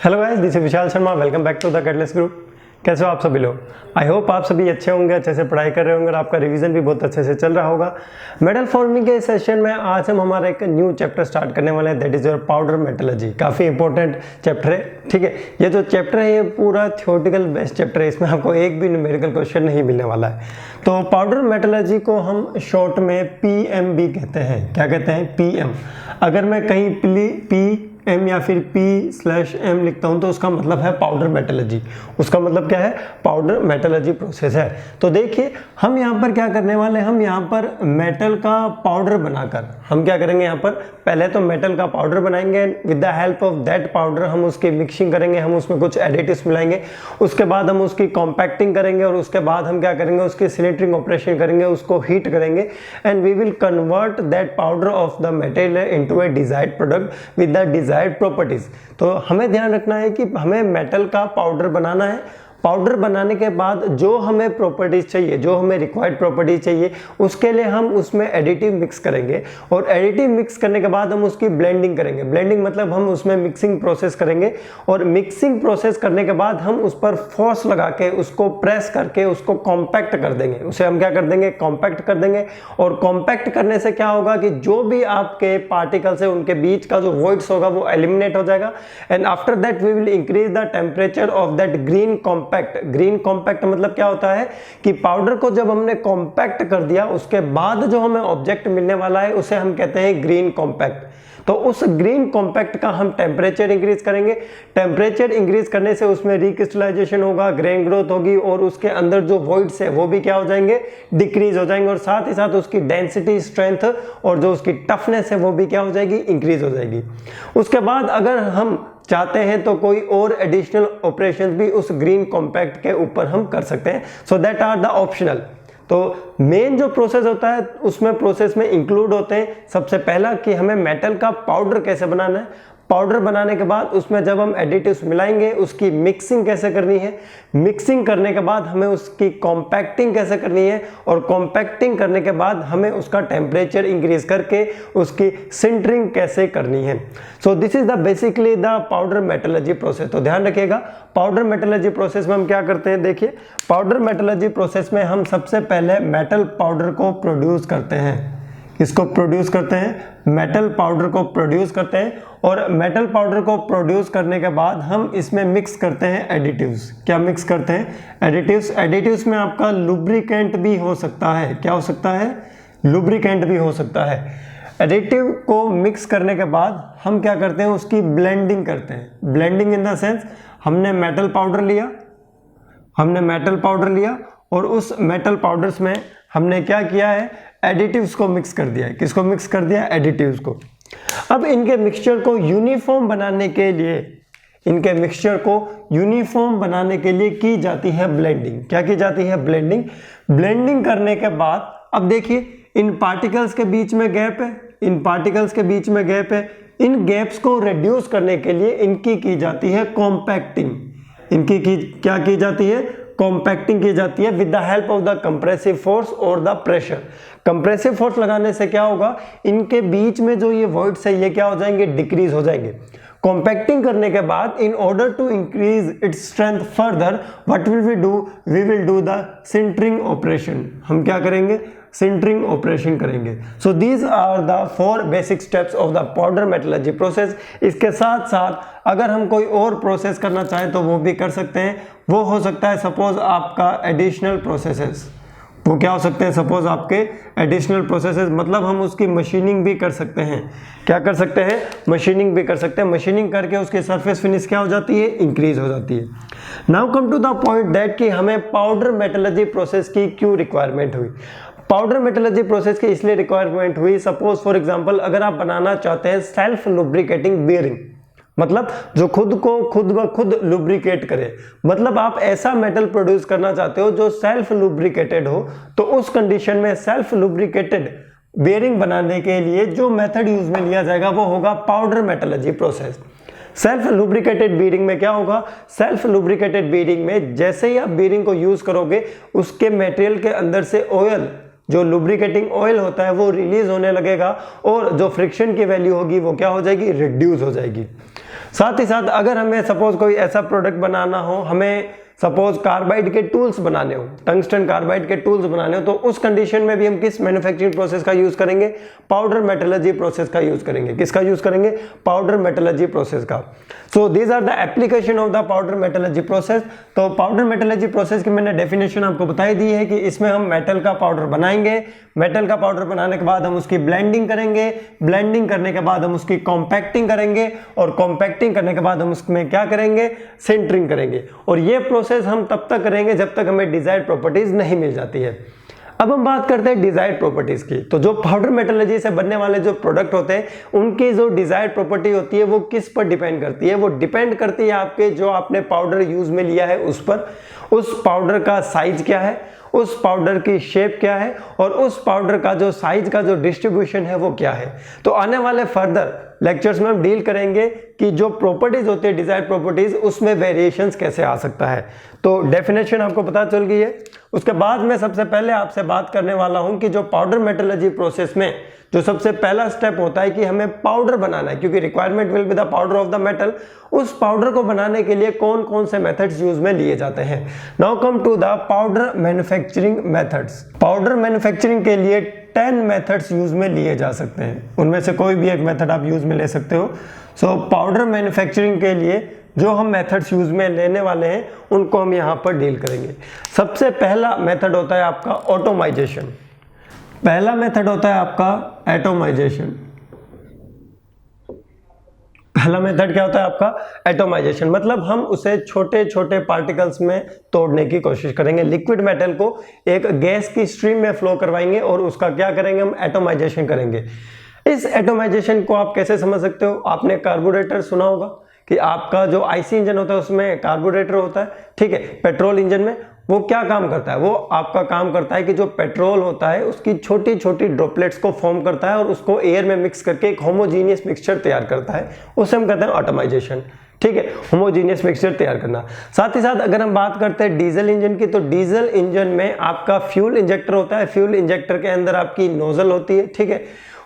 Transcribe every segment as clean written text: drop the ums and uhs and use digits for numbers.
Hello guys, this is Vishal Sharma. Welcome back to the catalyst group. कैसे हो आप सभी लोग? आई होप आप सभी अच्छे होंगे, अच्छे से पढ़ाई कर रहे होंगे और आपका रिवीजन भी बहुत अच्छे से चल रहा होगा। मेटल फॉर्मिंग के सेशन में आज हम हमारा एक न्यू चैप्टर स्टार्ट करने वाले हैं, that is your powder metallurgy. काफ़ी इंपॉर्टेंट चैप्टर है, ठीक है। ये जो चैप्टर है ये पूरा थ्योरेटिकल बेस्ड चैप्टर है, इसमें आपको एक भी न्यूमेरिकल क्वेश्चन नहीं मिलने वाला है। तो पाउडर मेटलर्जी को हम शॉर्ट में पीएमबी कहते हैं। क्या कहते हैं? पीएम। अगर मैं कहीं पी एम या फिर P/M लिखता हूं तो उसका मतलब है पाउडर मेटलर्जी। उसका मतलब क्या है? पाउडर मेटलर्जी प्रोसेस है। तो देखिए हम यहाँ पर क्या करने वाले हैं, हम यहाँ पर मेटल का पाउडर बनाकर हम क्या करेंगे, यहाँ पर पहले तो मेटल का पाउडर बनाएंगे। With the help of that powder हम उसकी मिक्सिंग करेंगे, हम उसमें कुछ एडिटिव्स मिलाएंगे, उसके बाद हम उसकी कॉम्पैक्टिंग करेंगे और उसके बाद हम क्या करेंगे, उसकी सिलेंडरिंग ऑपरेशन करेंगे, उसको हीट करेंगे and we will convert that powder of the material into a desired product with the desired properties. तो हमें ध्यान रखना है कि हमें मेटल का पाउडर बनाना है। पाउडर बनाने के बाद जो हमें प्रॉपर्टीज चाहिए, जो हमें रिक्वायर्ड प्रॉपर्टीज चाहिए, उसके लिए हम उसमें एडिटिव मिक्स करेंगे और एडिटिव मिक्स करने के बाद हम उसकी ब्लेंडिंग करेंगे। ब्लेंडिंग मतलब हम उसमें मिक्सिंग प्रोसेस करेंगे और मिक्सिंग प्रोसेस करने के बाद हम उस पर फोर्स लगा के उसको प्रेस करके उसको कॉम्पैक्ट कर देंगे। उसे हम क्या कर देंगे? कॉम्पैक्ट कर देंगे। और कॉम्पैक्ट करने से क्या होगा कि जो भी आपके पार्टिकल्स है उनके बीच का जो वॉइड्स होगा वो एलिमिनेट हो जाएगा and after that we will increase the temperature of that green compact. Green compact मतलब क्या होता है कि पाउडर को जब हमने कॉम्पैक्ट कर दिया उसके बाद जो हमें ऑब्जेक्ट मिलने वाला है उसे हम कहते हैं ग्रीन कॉम्पैक्ट। तो उस ग्रीन कॉम्पैक्ट का हम टेम्परेचर इंक्रीज करेंगे। टेम्परेचर इंक्रीज करने से उसमें रिक्रिस्टलाइजेशन होगा, ग्रेन ग्रोथ होगी और उसके अंदर जो वॉइड्स है वो भी क्या हो जाएंगे? डिक्रीज हो जाएंगे और साथ ही साथ उसकी डेंसिटी, स्ट्रेंथ और जो उसकी टफनेस है वो भी क्या हो जाएगी? इंक्रीज हो जाएगी। उसके बाद अगर हम चाहते हैं तो कोई और एडिशनल ऑपरेशंस भी उस ग्रीन कॉम्पैक्ट के ऊपर हम कर सकते हैं। So that are the optional. तो मेन जो प्रोसेस होता है उसमें प्रोसेस में इंक्लूड होते हैं सबसे पहला कि हमें मेटल का पाउडर कैसे बनाना है। पाउडर बनाने के बाद उसमें जब हम एडिटिव्स मिलाएंगे उसकी मिक्सिंग कैसे करनी है, मिक्सिंग करने के बाद हमें उसकी कॉम्पैक्टिंग कैसे करनी है और कॉम्पैक्टिंग करने के बाद हमें उसका टेम्परेचर इंक्रीज करके उसकी सिंटरिंग कैसे करनी है। So this is the basically the powder metallurgy process. तो ध्यान रखिएगा, पाउडर मेटलर्जी प्रोसेस में हम क्या करते हैं? देखिए पाउडर मेटलर्जी प्रोसेस में हम सबसे पहले मेटल पाउडर को प्रोड्यूस करते हैं। इसको प्रोड्यूस करते हैं, मेटल पाउडर को प्रोड्यूस करते हैं और मेटल पाउडर को प्रोड्यूस करने के बाद हम इसमें मिक्स करते हैं एडिटिव्स। क्या मिक्स करते हैं? एडिटिव्स। एडिटिव्स में आपका लुब्रिकेंट भी हो सकता है। क्या हो सकता है? लुब्रिकेंट भी हो सकता है। एडिटिव को मिक्स करने के बाद हम क्या करते हैं? उसकी ब्लेंडिंग करते हैं। ब्लेंडिंग इन द सेंस हमने मेटल पाउडर लिया और उस मेटल पाउडर्स में हमने क्या किया है? एडिटिव्स को मिक्स कर दिया है। किसको मिक्स कर दिया? एडिटिव्स को। अब इनके मिक्सचर को यूनिफॉर्म बनाने के लिए की जाती है ब्लेंडिंग। क्या की जाती है? ब्लेंडिंग। ब्लेंडिंग करने के बाद अब देखिए इन पार्टिकल्स के बीच में गैप है, इन गैप्स को रिड्यूस करने के लिए इनकी की जाती है कॉम्पैक्टिंग। क्या की जाती है? कॉम्पैक्टिंग की जाती है with the help of the compressive force और द प्रेशर। कंप्रेसिव फोर्स लगाने से क्या होगा? इनके बीच में जो ये वॉइड्स है ये क्या हो जाएंगे? डिक्रीज हो जाएंगे। कॉम्पैक्टिंग करने के बाद in order to increase its strength further what will we do? We will do the sintering operation. हम क्या करेंगे? सिंटरिंग ऑपरेशन करेंगे। So these are the 4 basic steps of the powder metallurgy process. इसके साथ साथ अगर हम कोई और प्रोसेस करना चाहें तो वो भी कर सकते हैं। वो हो सकता है सपोज आपका एडिशनल प्रोसेसेस। वो क्या हो सकते हैं? सपोज आपके एडिशनल प्रोसेसेस मतलब हम उसकी मशीनिंग भी कर सकते हैं। क्या कर सकते हैं? मशीनिंग भी कर सकते हैं। मशीनिंग करके उसकी सरफेस फिनिश क्या हो जाती है? इंक्रीज हो जाती है। Now come to the point that कि हमें पाउडर मेटलर्जी प्रोसेस की क्यों रिक्वायरमेंट हुई। पाउडर मेटलर्जी प्रोसेस की इसलिए रिक्वायरमेंट हुई, सपोज फॉर एग्जांपल अगर आप बनाना चाहते हैं सेल्फ लुब्रिकेटिंग बेयरिंग, मतलब जो खुद को खुद ब खुद लुब्रिकेट करे, मतलब आप ऐसा मेटल प्रोड्यूस करना चाहते हो जो सेल्फ लुब्रिकेटेड हो, तो उस कंडीशन में सेल्फ लुब्रिकेटेड बेयरिंग बनाने के लिए जो मेथड यूज में लिया जाएगा वो होगा powder metallurgy process. Self lubricated bearing में क्या होगा? सेल्फ लुब्रिकेटेड बीयरिंग में जैसे ही आप बीयरिंग को यूज करोगे उसके मटेरियल के अंदर से ऑयल, जो लुब्रिकेटिंग ऑयल होता है वो रिलीज होने लगेगा और जो फ्रिक्शन की वैल्यू होगी वो क्या हो जाएगी? रिड्यूस हो जाएगी। साथ ही साथ अगर हमें सपोज कोई ऐसा प्रोडक्ट बनाना हो, हमें सपोज कार्बाइड के टूल्स बनाने हो, टंगस्टन कार्बाइड के टूल्स बनाने हो, तो उस कंडीशन में भी हम किस मैन्युफैक्चरिंग प्रोसेस का यूज करेंगे? पाउडर मेटलर्जी प्रोसेस का यूज करेंगे। किसका यूज करेंगे? पाउडर मेटलर्जी प्रोसेस का। So these are the application of the powder metallurgy process. तो पाउडर मेटलर्जी प्रोसेस की मैंने डेफिनेशन आपको बताई दी है कि इसमें हम मेटल का पाउडर बनाएंगे, मेटल का पाउडर बनाने के बाद हम उसकी ब्लेंडिंग करेंगे, ब्लेंडिंग करने के बाद हम उसकी कॉम्पैक्टिंग करेंगे, और कॉम्पैक्टिंग करने के बाद हम उसमें क्या करेंगे? सिंटरिंग करेंगे। और ये प्रोसेस हम तब तक करेंगे जब तक हमें डिजायर्ड प्रॉपर्टीज नहीं मिल जाती है। अब हम बात करते हैं डिजायर्ड प्रॉपर्टीज की। तो जो पाउडर मेटलर्जी से बनने वाले जो प्रोडक्ट होते हैं, उनकी जो डिजायर्ड प्रॉपर्टी होती है वो किस पर डिपेंड करती है? वो डिपेंड करती है आपके जो आपने पाउडर यूज में लिया है उस पर, उस पाउडर का साइज क्या है, उस पाउडर की शेप क्या है, और उस पाउडर का जो साइज का जो डिस्ट्रीब्यूशन है वो क्या है। तो आने वाले फर्दर लेक्चर्स में हम डील करेंगे कि जो प्रॉपर्टीज होती है डिजायर्ड प्रॉपर्टीज, उसमें वेरिएशंस कैसे आ सकता है। तो डेफिनेशन आपको पता चल गई है। उसके बाद मैं सबसे पहले आपसे बात करने वाला हूं कि जो पाउडर मेटलर्जी प्रोसेस में जो सबसे पहला स्टेप होता है कि हमें पाउडर बनाना है, क्योंकि requirement will be the powder of the metal. उस पाउडर को बनाने के लिए कौन कौन से मेथड्स यूज में लिए जाते हैं। Now come to the powder manufacturing methods. Powder manufacturing के लिए 10 मेथड्स यूज में लिए जा सकते हैं, उनमें से कोई भी एक मेथड आप यूज में ले सकते हो। सो पाउडर मैन्युफैक्चरिंग के लिए जो हम मेथड्स यूज में लेने वाले हैं उनको हम यहाँ पर डील करेंगे। सबसे पहला मेथड होता है आपका ऑटोमाइजेशन। पहला मेथड होता है आपका एटोमाइजेशन। पहला मेथड क्या होता है आपका? एटोमाइजेशन। मतलब हम उसे छोटे छोटे पार्टिकल्स में तोड़ने की कोशिश करेंगे। लिक्विड मेटल को एक गैस की स्ट्रीम में फ्लो करवाएंगे और उसका क्या करेंगे? हम एटोमाइजेशन करेंगे। इस एटोमाइजेशन को आप कैसे समझ सकते हो? आपने कार्बोरेटर सुना होगा कि आपका जो आईसी इंजन होता है उसमें कार्बोरेटर होता है, ठीक है। पेट्रोल इंजन में वो क्या काम करता है? वो आपका काम करता है कि जो पेट्रोल होता है उसकी छोटी छोटी ड्रॉपलेट्स को फॉर्म करता है और उसको एयर में मिक्स करके एक होमोजीनियस मिक्सचर तैयार करता है। उसे हम कहते हैं ऑटोमाइजेशन, ठीक है। होमोजीनियस मिक्सचर तैयार करना। साथ ही साथ अगर हम बात करते हैं डीजल इंजन की, तो डीजल इंजन में आपका फ्यूल इंजेक्टर होता है। फ्यूल इंजेक्टर के अंदर आपकी नोजल होती है, ठीक है।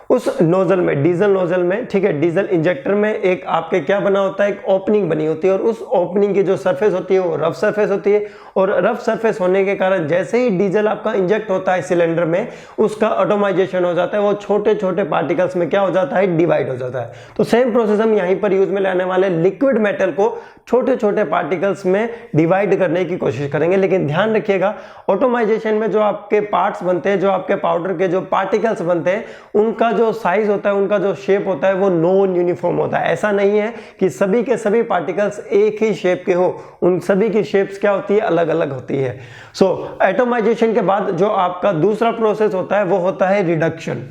उस नोजल में, डीजल नोजल में, ठीक है, डीजल इंजेक्टर में एक आपके क्या बना होता है? एक ओपनिंग बनी होती है, और उस ओपनिंग की जो सरफेस होती है वो रफ सरफेस होती है। और रफ सरफेस होने के कारण जैसे ही डीजल आपका इंजेक्ट होता है सिलेंडर में, उसका ऑटोमाइजेशन हो जाता है। वो छोटे छोटे पार्टिकल्स में क्या हो जाता है? डिवाइड हो जाता है। तो सेम प्रोसेस हम यहीं पर यूज में लाने वाले लिक्विड मेटल को छोटे छोटे पार्टिकल्स में डिवाइड करने की कोशिश करेंगे। लेकिन ध्यान रखिएगा, ऑटोमाइजेशन में जो आपके पार्ट्स बनते हैं, जो आपके पाउडर के जो पार्टिकल्स बनते हैं, उनका जो साइज होता है, उनका जो शेप होता है, वो नॉन यूनिफॉर्म होता है। ऐसा नहीं है कि सभी के सभी पार्टिकल्स एक ही शेप के हो, उन सभी की शेप्स क्या होती है? अलग अलग होती है। सो एटोमाइजेशन के बाद जो आपका दूसरा प्रोसेस होता है वो होता है रिडक्शन।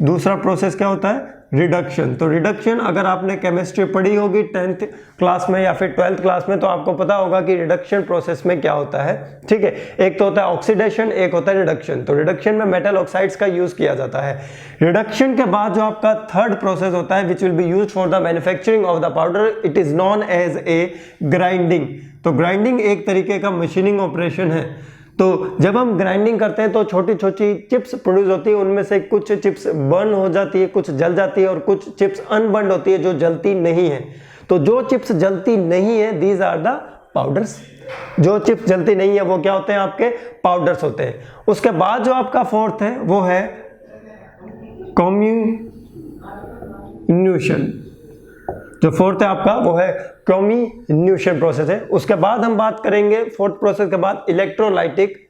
दूसरा प्रोसेस क्या होता है? रिडक्शन। तो रिडक्शन अगर आपने केमिस्ट्री पढ़ी होगी 10th क्लास में या फिर 12th क्लास में, तो आपको पता होगा कि रिडक्शन प्रोसेस में क्या होता है, ठीक है। एक तो होता है ऑक्सीडेशन, एक होता है रिडक्शन। तो रिडक्शन में मेटल ऑक्साइड्स का यूज किया जाता है। रिडक्शन के बाद जो आपका थर्ड प्रोसेस होता है which will be used for the manufacturing of the powder, it is known as a grinding. तो ग्राइंडिंग एक तरीके का मशीनिंग ऑपरेशन है। तो जब हम ग्राइंडिंग करते हैं तो छोटी छोटी चिप्स प्रोड्यूस होती है, उनमें से कुछ चिप्स बर्न हो जाती है, कुछ जल जाती है, और कुछ चिप्स अनबर्न होती है जो जलती नहीं है। तो जो चिप्स जलती नहीं है, दीज आर द पाउडर्स। जो चिप्स जलती नहीं है वो क्या होते हैं? आपके पाउडर्स होते हैं। उसके बाद जो आपका फोर्थ है वो है कम्यून्यूशन। जो फोर्थ है आपका वो है कम्यून्यूशन प्रोसेस है। उसके बाद हम बात करेंगे फोर्थ प्रोसेस के बाद इलेक्ट्रोलाइटिक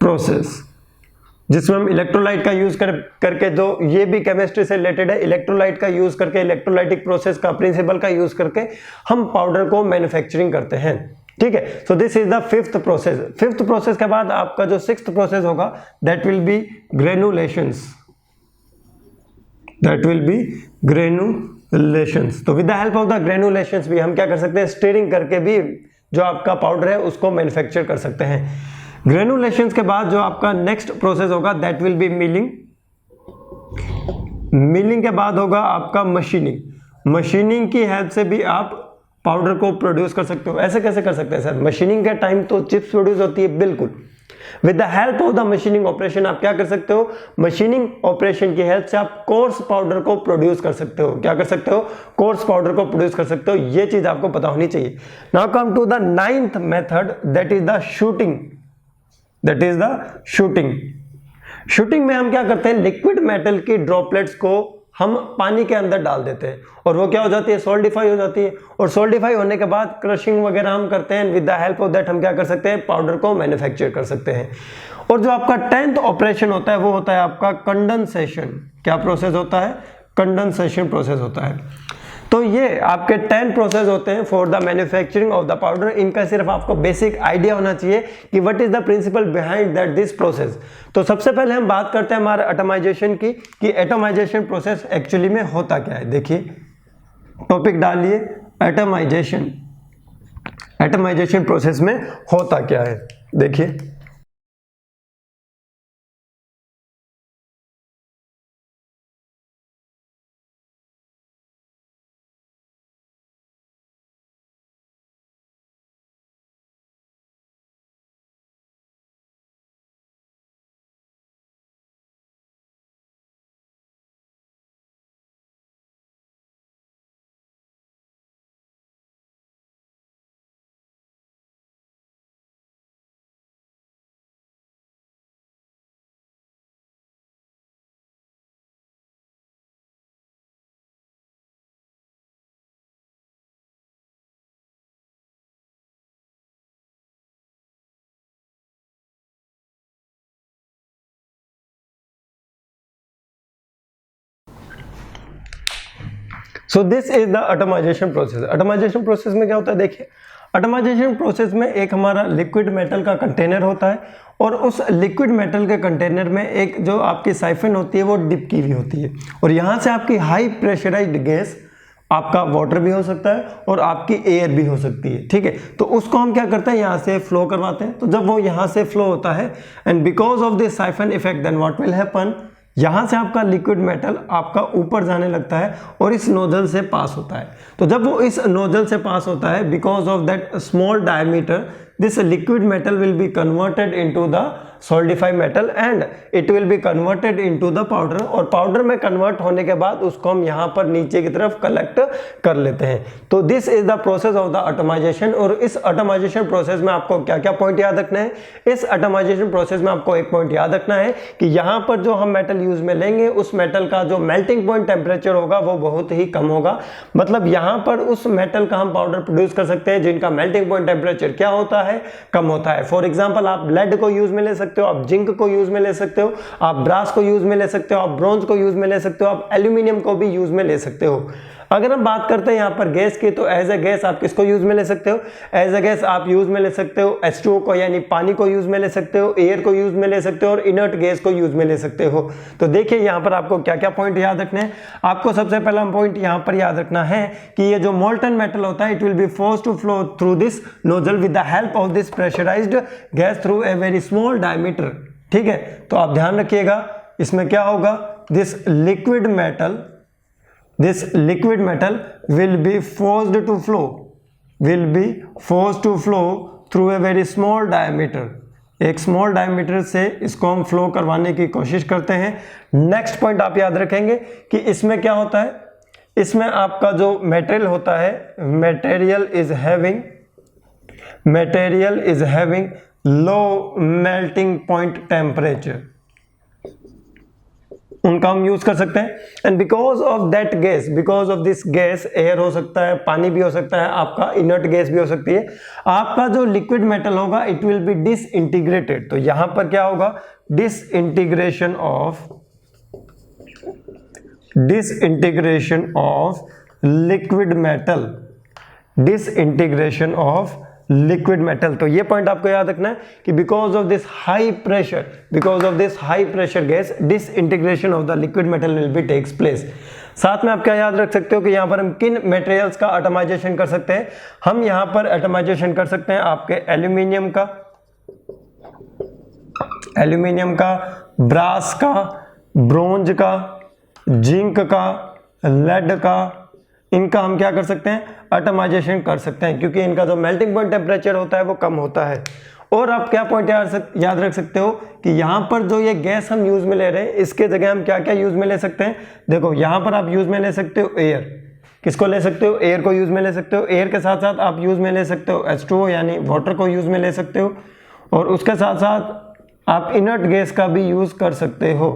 प्रोसेस, जिसमें हम इलेक्ट्रोलाइट का यूज करके, जो ये भी केमिस्ट्री से रिलेटेड है, इलेक्ट्रोलाइट का यूज करके, इलेक्ट्रोलाइटिक प्रोसेस का प्रिंसिपल का यूज करके हम पाउडर को मैन्युफैक्चरिंग करते हैं, ठीक है। So this is the fifth process. Fifth process के बाद आपका जो सिक्स्थ प्रोसेस होगा दैट विल बी ग्रेनुलेशंस। तो with the help of the granulations भी हम क्या कर सकते हैं? स्टीयरिंग करके भी जो आपका पाउडर है उसको मैन्युफैक्चर कर सकते हैं। ग्रेनुलेशंस के बाद जो आपका नेक्स्ट प्रोसेस होगा that will B milling. Milling के बाद होगा आपका मशीनिंग। मशीनिंग की हेल्प से भी आप पाउडर को प्रोड्यूस कर सकते हो। ऐसे कैसे कर सकते हैं सर? मशीनिंग के टाइम तो चिप्स प्रोड्यूस होती है, बिल्कुल। With the help of the machining operation आप क्या कर सकते हो, मशीनिंग ऑपरेशन की हेल्प से आप कोर्स पाउडर को प्रोड्यूस कर सकते हो। क्या कर सकते हो, कोर्स पाउडर को प्रोड्यूस कर सकते हो। ये चीज आपको पता होनी चाहिए। Now come to the 9th method, that is the shooting. That is the shooting. Shooting में हम क्या करते हैं, लिक्विड मेटल की ड्रॉपलेट्स को हम पानी के अंदर डाल देते हैं और वो क्या हो जाती है, सोल्डिफाई हो जाती है। और सोल्डिफाई होने के बाद क्रशिंग वगैरह हम करते हैं। With the help of that हम क्या कर सकते हैं, पाउडर को मैन्युफैक्चर कर सकते हैं। और जो आपका 10th ऑपरेशन होता है वो होता है आपका कंडेंसेशन। क्या प्रोसेस होता है, कंडेंसेशन प्रोसेस होता है। तो ये आपके 10 प्रोसेस होते हैं for the manufacturing of the powder. इनका सिर्फ आपको बेसिक आइडिया होना चाहिए कि what is the principle behind that this process. तो सबसे पहले हम बात करते हैं हमारे एटमाइजेशन की, कि एटमाइजेशन प्रोसेस एक्चुअली में होता क्या है। देखिए टॉपिक डालिए, एटमाइजेशन। एटमाइजेशन प्रोसेस में होता क्या है, देखिए। So this is the atomization process. Atomization process में क्या होता है, देखिए एटमाइजेशन प्रोसेस में एक हमारा लिक्विड मेटल का कंटेनर होता है और उस लिक्विड मेटल के कंटेनर में एक जो आपकी साइफन होती है वो डिप की हुई होती है और यहाँ से आपकी हाई प्रेशराइज्ड गैस, आपका वाटर भी हो सकता है और आपकी एयर भी हो सकती है, ठीक है। तो उसको हम क्या करते हैं, यहाँ से फ्लो करवाते हैं। तो जब वो यहाँ से फ्लो होता है and because of this siphon effect then what will happen, यहाँ से आपका लिक्विड मेटल आपका ऊपर जाने लगता है और इस नोजल से पास होता है। तो जब वो इस नोजल से पास होता है, because of that small diameter, this liquid metal will be converted into the solidified metal and it will be converted into the powder. और पाउडर में कन्वर्ट होने के बाद उसको हम यहाँ पर नीचे की तरफ कलेक्ट कर लेते हैं। तो this is the process of the atomization. और इस एटमाइजेशन प्रोसेस में आपको क्या क्या पॉइंट याद रखना है, इस एटमाइजेशन प्रोसेस में आपको एक पॉइंट याद रखना है कि यहाँ पर जो हम मेटल यूज में लेंगे उस मेटल का जो मेल्टिंग पॉइंट टेम्परेचर होगा वो बहुत ही कम होगा। मतलब यहाँ पर उस मेटल का हम पाउडर प्रोड्यूस कर सकते हैं जिनका मेल्टिंग पॉइंट टेम्परेचर क्या होता है, कम होता है। फॉर एग्जाम्पल आप लेड को यूज में ले सकते हो, आप जिंक को यूज में ले सकते हो, आप ब्रास को यूज में ले सकते हो, आप ब्रॉन्ज को यूज में ले सकते हो, आप एल्यूमिनियम को भी यूज में ले सकते हो। अगर हम बात करते हैं यहाँ पर गैस की, तो एज ए गैस आप किसको यूज में ले सकते हो, एज ए गैस आप यूज में ले सकते हो H2O को, यानी पानी को यूज में ले सकते हो, एयर को यूज में ले सकते हो और इनर्ट गैस को यूज में ले सकते हो। तो देखिए यहाँ पर आपको क्या क्या पॉइंट याद रखने हैं। आपको सबसे पहला पॉइंट यहाँ पर याद रखना है कि ये जो मोल्टन मेटल होता है, it will be forced to flow through this nozzle with the help of this pressurized gas through a very small diameter, ठीक है। तो आप ध्यान रखिएगा इसमें क्या होगा, this liquid metal will be forced to flow through a very small diameter। एक स्मॉल डायमीटर से इसको हम फ्लो करवाने की कोशिश करते हैं। नेक्स्ट पॉइंट आप याद रखेंगे कि इसमें क्या होता है, इसमें आपका जो मटेरियल होता है, material is having low melting point temperature, उनका हम यूज कर सकते हैं। And because of that gas, because of this gas, air हो सकता है, पानी भी हो सकता है, आपका इनर्ट गैस भी हो सकती है, आपका जो लिक्विड मेटल होगा इट विल बी डिसइंटीग्रेटेड। तो यहां पर क्या होगा, डिसइंटीग्रेशन ऑफ लिक्विड मेटल। तो ये पॉइंट आपको याद रखना है कि because of this high pressure gas, disintegration of the liquid metal will be takes place. साथ में आप क्या याद रख सकते हो कि यहां पर हम किन मटेरियल्स का एटमाइजेशन कर सकते हैं। हम यहां पर एटमाइजेशन कर सकते हैं आपके एल्यूमिनियम का, ब्रास का, ब्रोंज का, जिंक का, लेड का, इनका हम क्या कर सकते हैं, एटमाइजेशन कर सकते हैं, क्योंकि इनका जो मेल्टिंग पॉइंट टेम्परेचर होता है वो कम होता है। और आप क्या पॉइंट याद रख सकते हो कि यहाँ पर जो ये गैस हम यूज में ले रहे हैं इसके जगह हम क्या क्या यूज में ले सकते हैं। देखो यहाँ पर आप यूज में ले सकते हो एयर, किसको ले सकते हो, एयर को यूज में ले सकते हो। एयर के साथ साथ आप यूज में ले सकते हो H2O यानी वाटर को यूज में ले सकते हो, और उसके साथ साथ आप इनर्ट गैस का भी यूज कर सकते हो।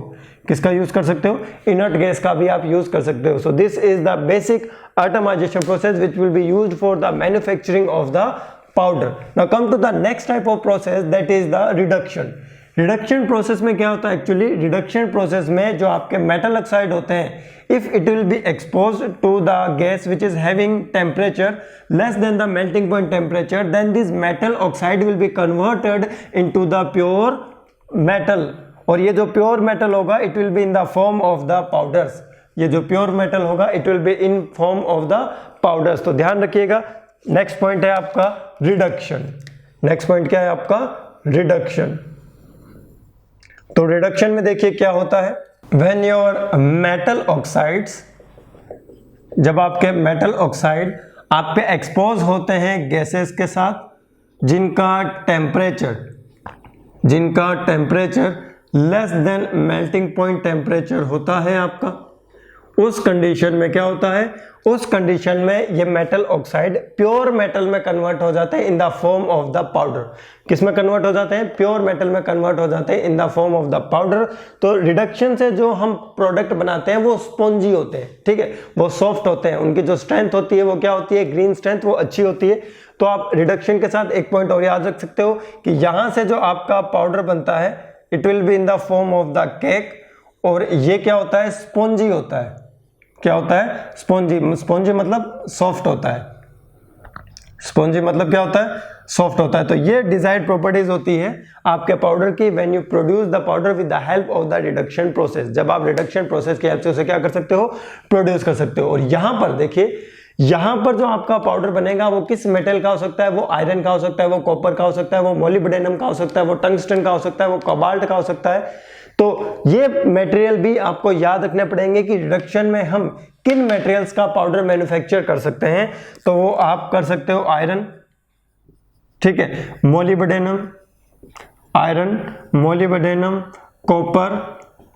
किसका यूज कर सकते हो, इनर्ट गैस का भी आप यूज कर सकते हो। So this is the basic atomization process which will be used for the manufacturing of the powder. Now come to the next type of process, that is the reduction. Reduction process में क्या होता है actually, reduction process में जो आपके metal oxide होते हैं, if it will be exposed to the gas which is having temperature less than the melting point temperature, then this metal oxide will be converted into the pure metal, और ये जो pure metal होगा it will be in the form of the powders। ये जो pure metal होगा it will be in form of the powders। तो ध्यान रखिएगा। नेक्स्ट पॉइंट है आपका रिडक्शन। नेक्स्ट पॉइंट क्या है आपका, रिडक्शन। तो रिडक्शन में देखिए क्या होता है, When your metal oxides, जब आपके मेटल ऑक्साइड आप पे एक्सपोज होते हैं गैसेस के साथ जिनका temperature less than melting point temperature होता है आपका, उस कंडीशन में क्या होता है, उस कंडीशन में ये मेटल ऑक्साइड प्योर मेटल में कन्वर्ट हो जाते हैं इन the form of the powder. किस में कन्वर्ट हो जाते हैं, प्योर मेटल में कन्वर्ट हो जाते हैं इन the form of the powder. तो रिडक्शन से जो हम प्रोडक्ट बनाते हैं वो स्पॉन्जी होते हैं, ठीक है, वो सॉफ्ट होते हैं, उनकी जो स्ट्रेंथ होती है वो क्या होती है, ग्रीन स्ट्रेंथ, वो अच्छी होती है। तो आप रिडक्शन के साथ एक पॉइंट और याद रख सकते हो कि यहां से जो आपका पाउडर बनता है it will be in the form of the cake, और ये क्या होता है, स्पॉन्जी होता है। क्या होता है, स्पॉन्जी। स्पॉन्जी मतलब सॉफ्ट होता है, स्पॉन्जी मतलब क्या होता है, सॉफ्ट होता है। तो ये डिजायर्ड प्रॉपर्टीज होती है आपके पाउडर की when you produce the powder with the help of the reduction process. जब आप रिडक्शन प्रोसेस की हेल्प से उसे क्या कर सकते हो, प्रोड्यूस कर सकते हो। और यहां पर देखिए, यहां पर जो आपका पाउडर बनेगा वो किस मेटल का हो सकता है, वो आयरन का हो सकता है, वो कॉपर का हो सकता है, वो मोलिब्डेनम का हो सकता है, वो टंगस्टन का हो सकता है, वो कोबाल्ट का हो सकता है। तो ये मटेरियल भी आपको याद रखने पड़ेंगे कि रिडक्शन में हम किन मटेरियल्स का पाउडर मैन्युफैक्चर कर सकते हैं। तो वो आप कर सकते हो आयरन, ठीक है, molybdenum, iron, molybdenum, copper,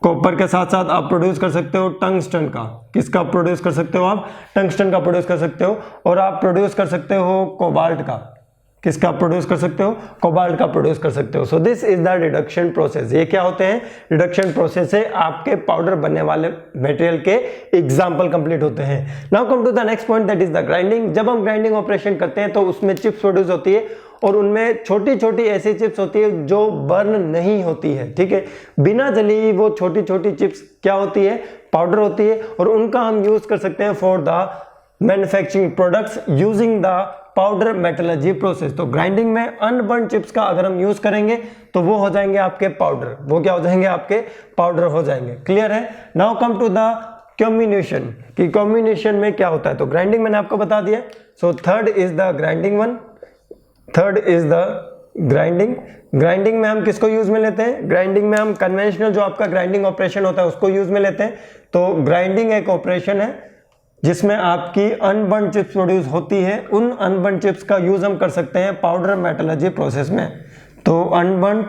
copper के साथ साथ आप प्रोड्यूस कर सकते हो टंगस्टन का। किसका प्रोड्यूस कर सकते हो आप, टंगस्टन का प्रोड्यूस कर सकते हो। और आप प्रोड्यूस कर सकते हो कोबाल्ट का। किसका प्रोड्यूस कर सकते हो, कोबाल्ट का प्रोड्यूस कर सकते हो। So this is the reduction process. ये क्या होते हैं, रिडक्शन प्रोसेस से आपके पाउडर बनने वाले मटेरियल के एग्जांपल कंप्लीट होते हैं। Now come to the next point, that is the grinding. जब हम ग्राइंडिंग ऑपरेशन करते हैं तो उसमें चिप्स प्रोड्यूस होती है, और उनमें छोटी छोटी ऐसी चिप्स होती है जो बर्न नहीं होती है, ठीक है, बिना जली वो छोटी छोटी चिप्स क्या होती है, पाउडर होती है, और उनका हम यूज कर सकते हैं for the manufacturing products using the powder metallurgy process. तो ग्राइंडिंग में अनबर्न चिप्स का अगर हम यूज करेंगे तो वो हो जाएंगे आपके पाउडर, वो क्या हो जाएंगे, आपके पाउडर हो जाएंगे। क्लियर है। Now come to the communication, कि कम्युनिकेशन में क्या होता है। तो ग्राइंडिंग मैंने आपको बता दिया। So third is the grinding one, third is the grinding. Grinding में हम किसको यूज में लेते हैं, ग्राइंडिंग में हम कन्वेंशनल जो आपका ग्राइंडिंग ऑपरेशन होता है उसको यूज में लेते हैं। तो ग्राइंडिंग एक ऑपरेशन है जिसमें आपकी अनबर्न चिप्स प्रोड्यूस होती है। उन अनबर्न चिप्स का यूज हम कर सकते हैं पाउडर मेटलर्जी प्रोसेस में। तो अनबर्न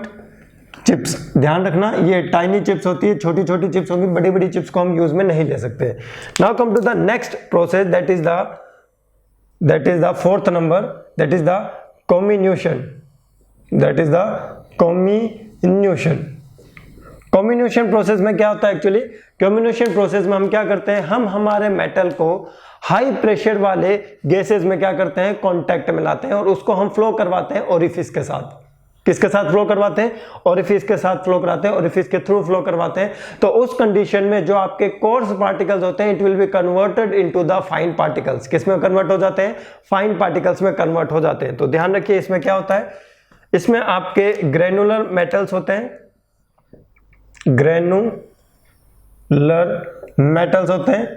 चिप्स, ध्यान रखना ये टाइनी चिप्स होती है, छोटी छोटी चिप्स होंगी, बड़ी बड़ी चिप्स को हम यूज में नहीं ले सकते। Now come to the next process, that is the fourth number, that is the communication, that is the communication. Communication process में क्या होता है एक्चुअली, कम्युनिकेशन प्रोसेस में हम क्या करते हैं, हम हमारे मेटल को हाई प्रेशर वाले गैसेस में क्या करते हैं, कांटेक्ट में लाते हैं, और उसको हम फ्लो करवाते हैं ओरिफिस के साथ। किसके साथ फ्लो करवाते हैं, ओरिफिस के साथ फ्लो कराते हैं, ओरिफिस के थ्रू फ्लो करवाते हैं। तो उस कंडीशन में जो आपके कोर्स पार्टिकल्स होते हैं it will be converted into the fine particles. किस में कन्वर्ट हो जाते हैं, फाइन पार्टिकल्स में कन्वर्ट हो जाते हैं। तो ध्यान रखिए इसमें क्या होता है, इसमें आपके ग्रेनुलर मेटल्स होते हैं, ग्रेनुलर मेटल्स होते हैं,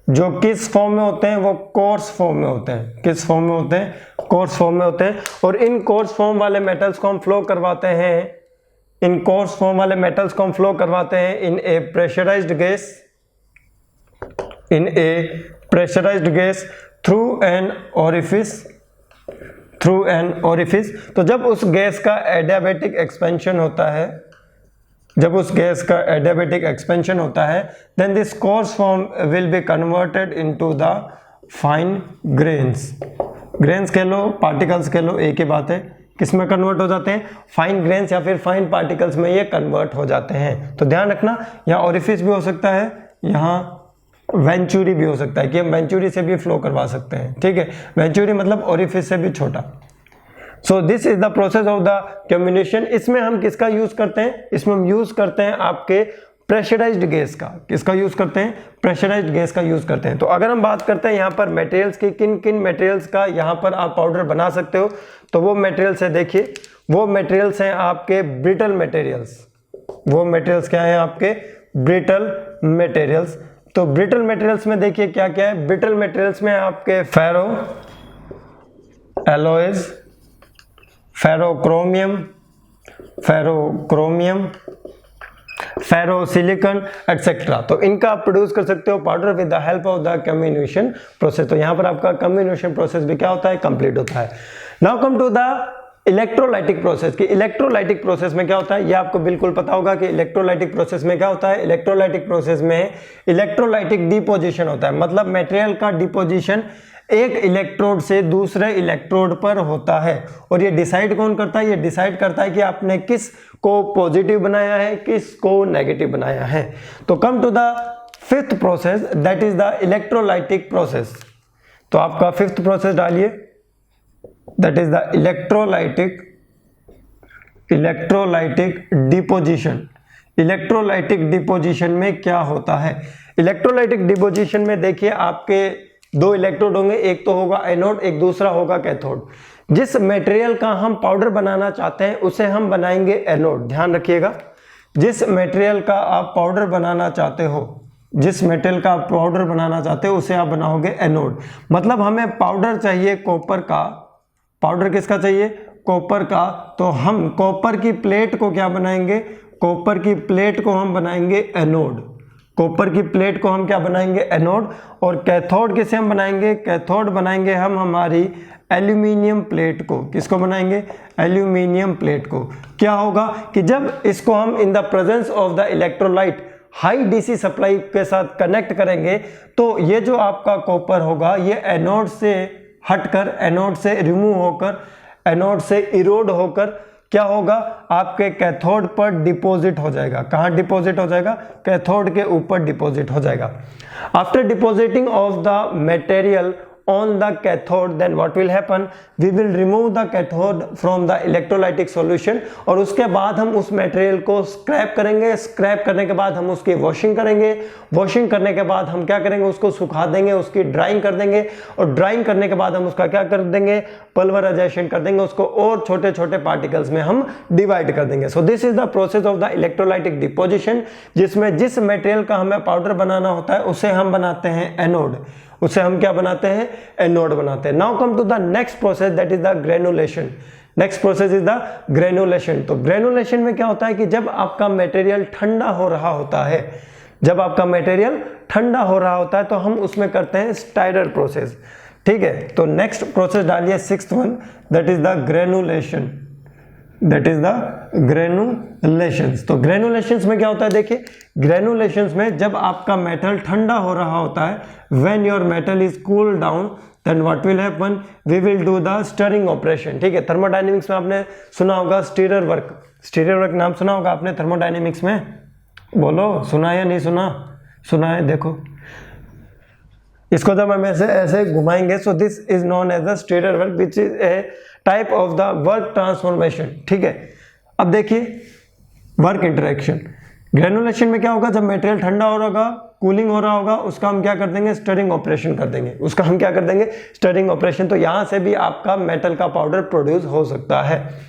जो किस फॉर्म में होते हैं, वो कोर्स फॉर्म में होते हैं। किस फॉर्म में होते हैं, कोर्स फॉर्म में होते हैं। और इन कोर्स फॉर्म वाले मेटल्स को हम फ्लो करवाते हैं, इन कोर्स फॉर्म वाले मेटल्स को हम फ्लो करवाते हैं in a pressurized gas, in a pressurized gas through an orifice, through an orifice. तो जब उस गैस का एडियाबैटिक एक्सपेंशन होता है, जब उस गैस का एडियाबैटिक एक्सपेंशन होता है, then this coarse form will be converted into the fine grains. Grains कह लो, पार्टिकल्स कह लो, एक ही बात है। किस में कन्वर्ट हो जाते हैं? फाइन ग्रेन्स या फिर फाइन पार्टिकल्स में ये कन्वर्ट हो जाते हैं। तो ध्यान रखना, यहाँ ओरिफिस भी हो सकता है, यहाँ वेंचुरी भी हो सकता है कि हम वेंचुरी से भी फ्लो करवा सकते हैं। ठीक है, वेंचुरी मतलब ओरिफिस से भी छोटा। सो this is the process of the communication. इसमें हम किसका यूज करते हैं? इसमें हम यूज करते हैं आपके प्रेशराइज्ड गैस का। किसका यूज करते हैं? प्रेशराइज्ड गैस का यूज करते हैं। तो अगर हम बात करते हैं यहाँ पर मटेरियल्स की, किन किन मटेरियल्स का यहाँ पर आप पाउडर बना सकते हो, तो वो मटेरियल्स है, देखिए वो मटेरियल्स हैं आपके ब्रिटल मटेरियल्स। वो मटेरियल्स क्या है? आपके ब्रिटल मटेरियल्स। तो ब्रिटल मटेरियल्स में देखिए क्या क्या है। ब्रिटल मटेरियल्स में आपके फेरो एलॉयज, फेरोक्रोमियम, फेरोसिलिकॉन एटसेट्रा। तो इनका आप प्रोड्यूस कर सकते हो powder with the help of the communication process. तो यहां पर आपका कम्युनिकेशन प्रोसेस भी क्या होता है? कंप्लीट होता है। Now come to the electrolytic process. कि इलेक्ट्रोलाइटिक प्रोसेस में क्या होता है, ये आपको बिल्कुल पता होगा कि इलेक्ट्रोलाइटिक प्रोसेस में क्या होता है। इलेक्ट्रोलाइटिक प्रोसेस में इलेक्ट्रोलाइटिक डिपोजिशन होता है, मतलब मटेरियल का डिपोजिशन एक इलेक्ट्रोड से दूसरे इलेक्ट्रोड पर होता है। और ये डिसाइड कौन करता है? ये डिसाइड करता है कि आपने किस को पॉजिटिव बनाया है, किस को नेगेटिव बनाया है। तो come to the fifth process, that is the electrolytic process. तो आपका फिफ्थ प्रोसेस डालिए, that is the electrolytic deposition. Electrolytic deposition में क्या होता है? इलेक्ट्रोलाइटिक डिपोजिशन में देखिए आपके दो इलेक्ट्रोड होंगे, एक तो होगा एनोड, एक दूसरा होगा कैथोड। जिस मटेरियल का हम पाउडर बनाना चाहते हैं उसे हम बनाएंगे एनोड। ध्यान रखिएगा, जिस मटेरियल का आप पाउडर बनाना चाहते हो, जिस मटेरियल का आप पाउडर बनाना चाहते हो उसे आप बनाओगे एनोड। मतलब हमें पाउडर चाहिए कॉपर का। पाउडर किसका चाहिए? कॉपर का। तो हम कॉपर की प्लेट को क्या बनाएंगे? कॉपर की प्लेट को हम बनाएंगे एनोड। कॉपर की प्लेट को हम क्या बनाएंगे? एनोड। और कैथोड किसे हम बनाएंगे? कैथोड बनाएंगे हम हमारी एल्यूमिनियम प्लेट को। किसको बनाएंगे? एल्यूमिनियम प्लेट को। क्या होगा कि जब इसको हम in the presence of the electrolyte high DC supply के साथ कनेक्ट करेंगे तो ये जो आपका कॉपर होगा ये एनोड से हटकर, एनोड से रिमूव होकर, एनोड से इरोड होकर क्या होगा? आपके कैथोड पर डिपॉजिट हो जाएगा। कहाँ डिपॉजिट हो जाएगा? कैथोड के ऊपर डिपॉजिट हो जाएगा। After depositing of the material on the cathode, then what will happen? We will remove the cathode from the electrolytic solution और उसके बाद हम उस मटेरियल को स्क्रैप करेंगे। स्क्रैप करने के बाद हम उसकी वॉशिंग करेंगे। वॉशिंग करने के बाद हम क्या करेंगे? उसको सुखा देंगे, उसकी ड्राइंग कर देंगे। और ड्राइंग करने के बाद हम उसका क्या कर देंगे? पल्वराइजेशन कर देंगे उसको, और छोटे छोटे पार्टिकल्स में हम डिवाइड कर देंगे। सो this is the process of the electrolytic deposition, जिसमें जिस मटेरियल का हमें पाउडर बनाना होता है उसे हम बनाते हैं एनोड। उसे हम क्या बनाते हैं? एनोड बनाते हैं। Now come to the next process, that is the granulation. Next process is the granulation. तो ग्रेनुलेशन में क्या होता है कि जब आपका मटेरियल ठंडा हो रहा होता है, जब आपका मटेरियल ठंडा हो रहा होता है तो हम उसमें करते हैं स्टाइरर प्रोसेस। ठीक है, तो नेक्स्ट प्रोसेस डालिए, sixth one, that is the granulation. That is the granulations. तो ग्रेनुलेशंस में क्या होता है? देखिए ग्रेनुलेशंस में जब आपका मेटल ठंडा हो रहा होता है, when your metal is cool down, then what will happen? We will do the stirring operation. ठीक है, थर्मोडायनेमिक्स में आपने सुना होगा स्टीरर वर्क। स्टीरर वर्क नाम सुना होगा आपने थर्मोडायनेमिक्स में? बोलो, सुना या नहीं सुना? सुना है। देखो इसको जब हम ऐसे घुमाएंगे, so this is known as the stirrer work which is a type of the work transformation. ठीक है, अब देखिए वर्क इंटरेक्शन। ग्रेनुलेशन में क्या होगा? जब मटेरियल ठंडा हो रहा होगा, कूलिंग हो रहा होगा, उसका हम क्या कर देंगे? स्टरिंग ऑपरेशन कर देंगे। उसका हम क्या कर देंगे? Stirring operation. तो यहां से भी आपका मेटल का पाउडर प्रोड्यूस हो सकता है।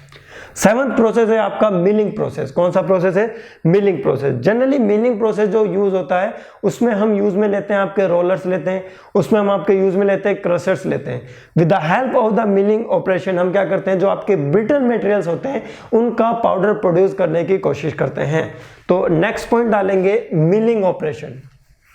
सेवंथ प्रोसेस है आपका मिलिंग प्रोसेस। कौन सा प्रोसेस है? Milling process. Generally milling process जो यूज होता है उसमें हम यूज में लेते हैं आपके रोलर्स लेते हैं, उसमें हम आपके यूज में लेते हैं क्रशर्स लेते हैं। With the help of the milling operation हम क्या करते हैं? जो आपके ब्रिटल मटेरियल्स होते हैं उनका पाउडर प्रोड्यूस करने की कोशिश करते हैं। तो नेक्स्ट पॉइंट डालेंगे मिलिंग ऑपरेशन।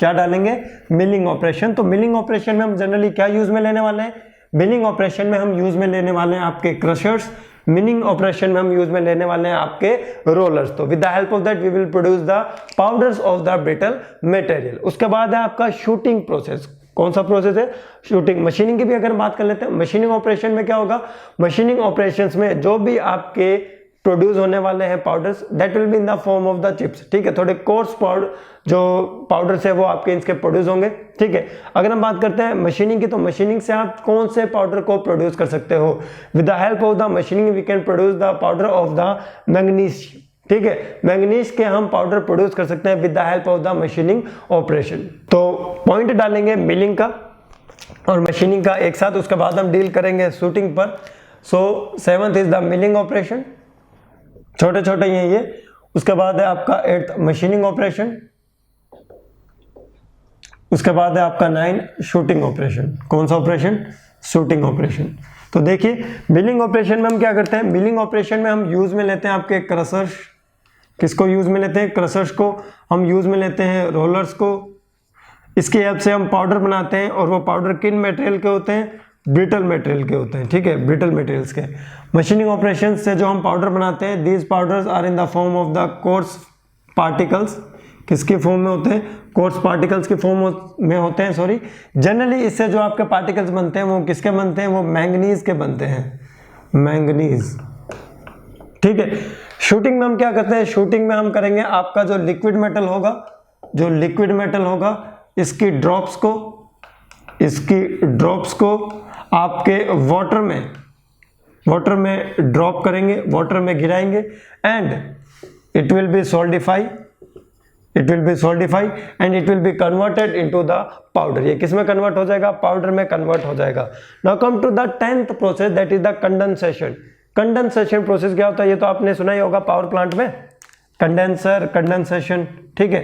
क्या डालेंगे? Milling operation. तो मिलिंग ऑपरेशन में हम जनरली क्या यूज में लेने वाले हैं? बिलिंग ऑपरेशन में हम यूज में लेने वाले हैं आपके क्रशर्स, मिलिंग ऑपरेशन में हम यूज में लेने वाले हैं आपके रोलर्स। तो with the help of that we will produce the powders of the brittle material. उसके बाद है आपका शूटिंग प्रोसेस। कौन सा प्रोसेस है? शूटिंग। मशीनिंग की भी अगर बात कर लेते हैं, मशीनिंग ऑपरेशन में क्या होगा? मशीनिंग ऑपरेशंस में जो भी आपके प्रोड्यूस होने वाले हैं powders, that will be in the form of the chips. ठीक है, थोड़े कोर्स पाउडर जो पाउडर्स है वो आपके इसके प्रोड्यूस होंगे। ठीक है, अगर हम बात करते हैं मशीनिंग की, तो मशीनिंग से आप कौन से पाउडर को प्रोड्यूस कर सकते हो? With the help of the machining we can produce the powder of the manganese. ठीक है, मैंगनीज के हम पाउडर प्रोड्यूस कर सकते हैं with the help of the machining operation. तो पॉइंट डालेंगे मिलिंग का और मशीनिंग का एक साथ, उसके बाद हम डील करेंगे शूटिंग पर। सो 7th is the milling operation, छोटे छोटे ये। उसके बाद है आपका 8th मशीनिंग ऑपरेशन। उसके बाद है आपका 9 शूटिंग ऑपरेशन। कौन सा ऑपरेशन? Shooting operation. तो देखिए मिलिंग ऑपरेशन में हम क्या करते हैं? मिलिंग ऑपरेशन में हम यूज में लेते हैं आपके क्रशर्स। किसको यूज में लेते हैं? क्रशर्स को हम यूज में लेते हैं, रोलर्स को। इसकी हेल्प से हम पाउडर बनाते हैं और वो पाउडर किन मटेरियल के होते हैं? ब्रिटल मटेरियल के होते हैं। ठीक है, ब्रिटल मटेरियल्स के। मशीनिंग ऑपरेशन से जो हम पाउडर बनाते हैं, these powders are in the form of the coarse particles. किसके फॉर्म में होते हैं? कोर्स पार्टिकल्स के फॉर्म में होते हैं। सॉरी, जनरली इससे जो आपके पार्टिकल्स बनते हैं वो किसके बनते हैं? वो मैंगनीज के बनते हैं, मैंगनीज। ठीक है, शूटिंग में हम क्या करते हैं? शूटिंग में हम करेंगे आपका जो लिक्विड मेटल होगा, जो लिक्विड मेटल होगा, इसकी ड्रॉप्स को आपके वाटर में ड्रॉप करेंगे, वाटर में गिराएंगे and it will be solidify and it will be converted into the powder. ये किस में कन्वर्ट हो जाएगा? पाउडर में कन्वर्ट हो जाएगा। Now come to the 10th process, that is the condensation. Condensation process क्या होता है? ये तो आपने सुना ही होगा पावर प्लांट में, कंडेंसर, कंडेंसेशन। ठीक है,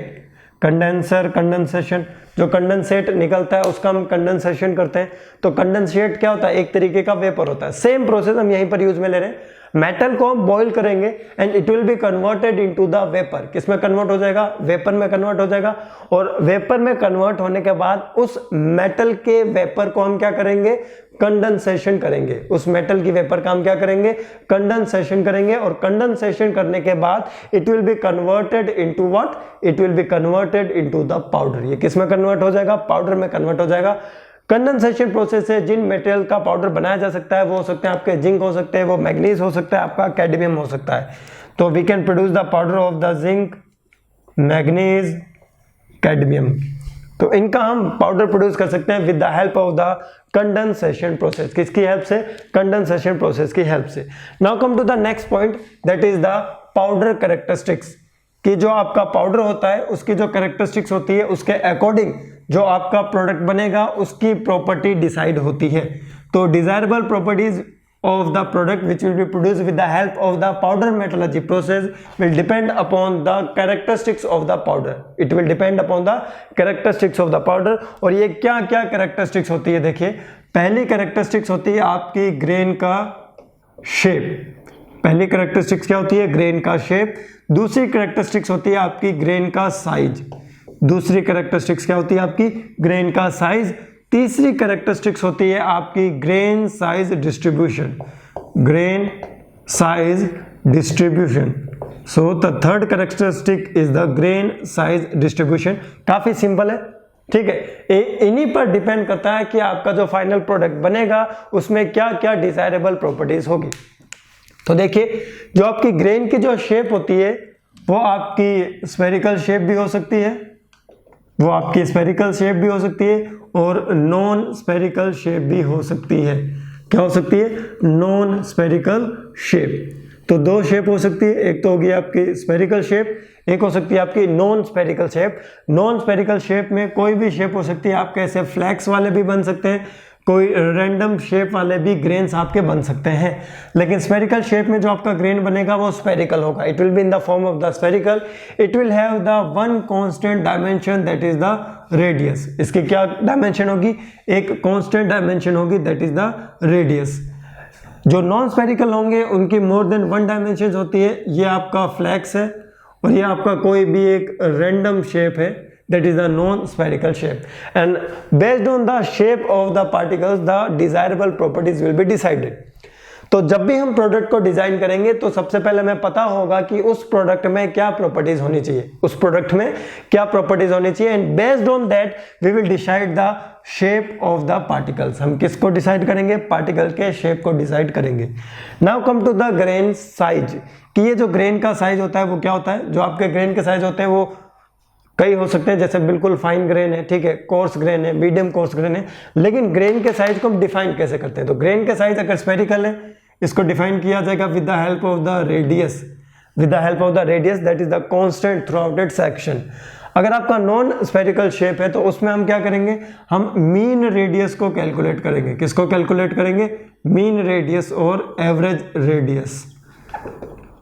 कंडेंसर, कंडेंसेशन। जो कंडेंसेट निकलता है उसका हम कंडेंसेशन करते हैं। तो कंडेंसेट क्या होता है? एक तरीके का वेपर होता है। सेम प्रोसेस हम यहीं पर यूज में ले रहे हैं। मेटल को हम बॉईल करेंगे and it will be converted into the vapour. किस में कन्वर्ट हो जाएगा? वेपर में कन्वर्ट हो जाएगा। और वेपर में कन्वर्ट होने के बाद उस मेटल के वेपर को हम क्या करेंगे? कंडेंसेशन करेंगे। उस मेटल की वेपर का हम क्या करेंगे? कंडेंसेशन करेंगे। और कंडेंसेशन करने के बाद it will be converted into what? It will be converted into the powder. ये किस में कन्वर्ट हो जाएगा? पाउडर में कन्वर्ट हो जाएगा। कंडेंसेशन प्रोसेस से जिन मटेरियल का पाउडर बनाया जा सकता है वो हो सकते हैं आपके जिंक हो सकते हैं, वो मैग्नीज हो सकता है, आपका कैडमियम हो सकता है। तो we can produce the powder of the zinc, manganese, cadmium. तो इनका हम पाउडर प्रोड्यूस कर सकते हैं with the help of the condensation process. किसकी हेल्प से? कंडेंसेशन प्रोसेस की हेल्प से। Now come to the next point, that is the powder characteristics. कि जो आपका पाउडर होता है उसकी जो कैरेक्टरिस्टिक्स होती है उसके अकॉर्डिंग जो आपका प्रोडक्ट बनेगा उसकी प्रॉपर्टी डिसाइड होती है। तो desirable properties of the product which will be produced with the help of the powder metallurgy process will depend upon the characteristics of the powder. It will depend upon the characteristics of the powder. और ये क्या क्या characteristics होती है? देखिए, पहली characteristics होती है आपकी ग्रेन का शेप। पहली characteristics क्या होती है? ग्रेन का शेप। दूसरी characteristics होती है आपकी ग्रेन का साइज। दूसरी characteristics क्या होती है आपकी? ग्रेन का साइज। तीसरी कैरेक्टरिस्टिक्स होती है आपकी grain size distribution. Grain size distribution. So the third characteristic is the grain size distribution. काफी सिंपल है। ठीक है, इन्हीं पर डिपेंड करता है कि आपका जो फाइनल प्रोडक्ट बनेगा उसमें क्या क्या डिजायरेबल प्रॉपर्टीज होगी। तो देखिए, जो आपकी ग्रेन की जो शेप होती है वो आपकी स्फेरिकल शेप भी हो सकती है, वो आपकी स्फेरिकल शेप भी हो सकती है और नॉन स्फेरिकल शेप भी हो सकती है। क्या हो सकती है? Non spherical shape. तो दो शेप हो सकती है, एक तो होगी आपकी स्फेरिकल शेप, एक हो सकती है आपकी non spherical shape. Non spherical shape में कोई भी शेप हो सकती है, आपके ऐसे फ्लैक्स वाले भी बन सकते हैं, कोई रैंडम शेप वाले भी ग्रेन्स आपके बन सकते हैं। लेकिन स्फेरिकल शेप में जो आपका ग्रेन बनेगा वो स्फेरिकल होगा। It will be in the form of the spherical. It will have the one constant dimension, that is the radius. इसकी क्या डायमेंशन होगी? एक कांस्टेंट डायमेंशन होगी, दैट इज द रेडियस। जो नॉन स्फेरिकल होंगे उनकी मोर देन वन डायमेंशन होती है। ये आपका फ्लैक्स है और ये आपका कोई भी एक रैंडम शेप है, that is the non-spherical shape, and based on the shape of the particles the desirable properties will be decided. तो जब भी हम प्रोडक्ट को डिजाइन करेंगे तो सबसे पहले हमें पता होगा कि उस प्रोडक्ट में क्या प्रॉपर्टीज होनी चाहिए, उस प्रोडक्ट में क्या प्रॉपर्टीज होनी चाहिए, and based on that we will decide the shape of the particles. हम किसको डिसाइड करेंगे? पार्टिकल के शेप को डिसाइड करेंगे। Now come to the grain size, कि ये जो ग्रेन का साइज होता है वो क्या होता है? जो आपके ग्रेन के साइज होते हैं वो कई हो सकते हैं, जैसे बिल्कुल फाइन ग्रेन है, ठीक है, कोर्स ग्रेन है, मीडियम कोर्स ग्रेन है, लेकिन ग्रेन के साइज को हम डिफाइन कैसे करते हैं? तो ग्रेन के साइज अगर स्फेरिकल है इसको डिफाइन किया जाएगा with the help of the radius, with the help of the radius that is the constant through out it's section. अगर आपका नॉन स्फेरिकल शेप है तो उसमें हम क्या करेंगे? हम मीन रेडियस को कैलकुलेट करेंगे। किसको कैलकुलेट करेंगे? मीन रेडियस और एवरेज रेडियस,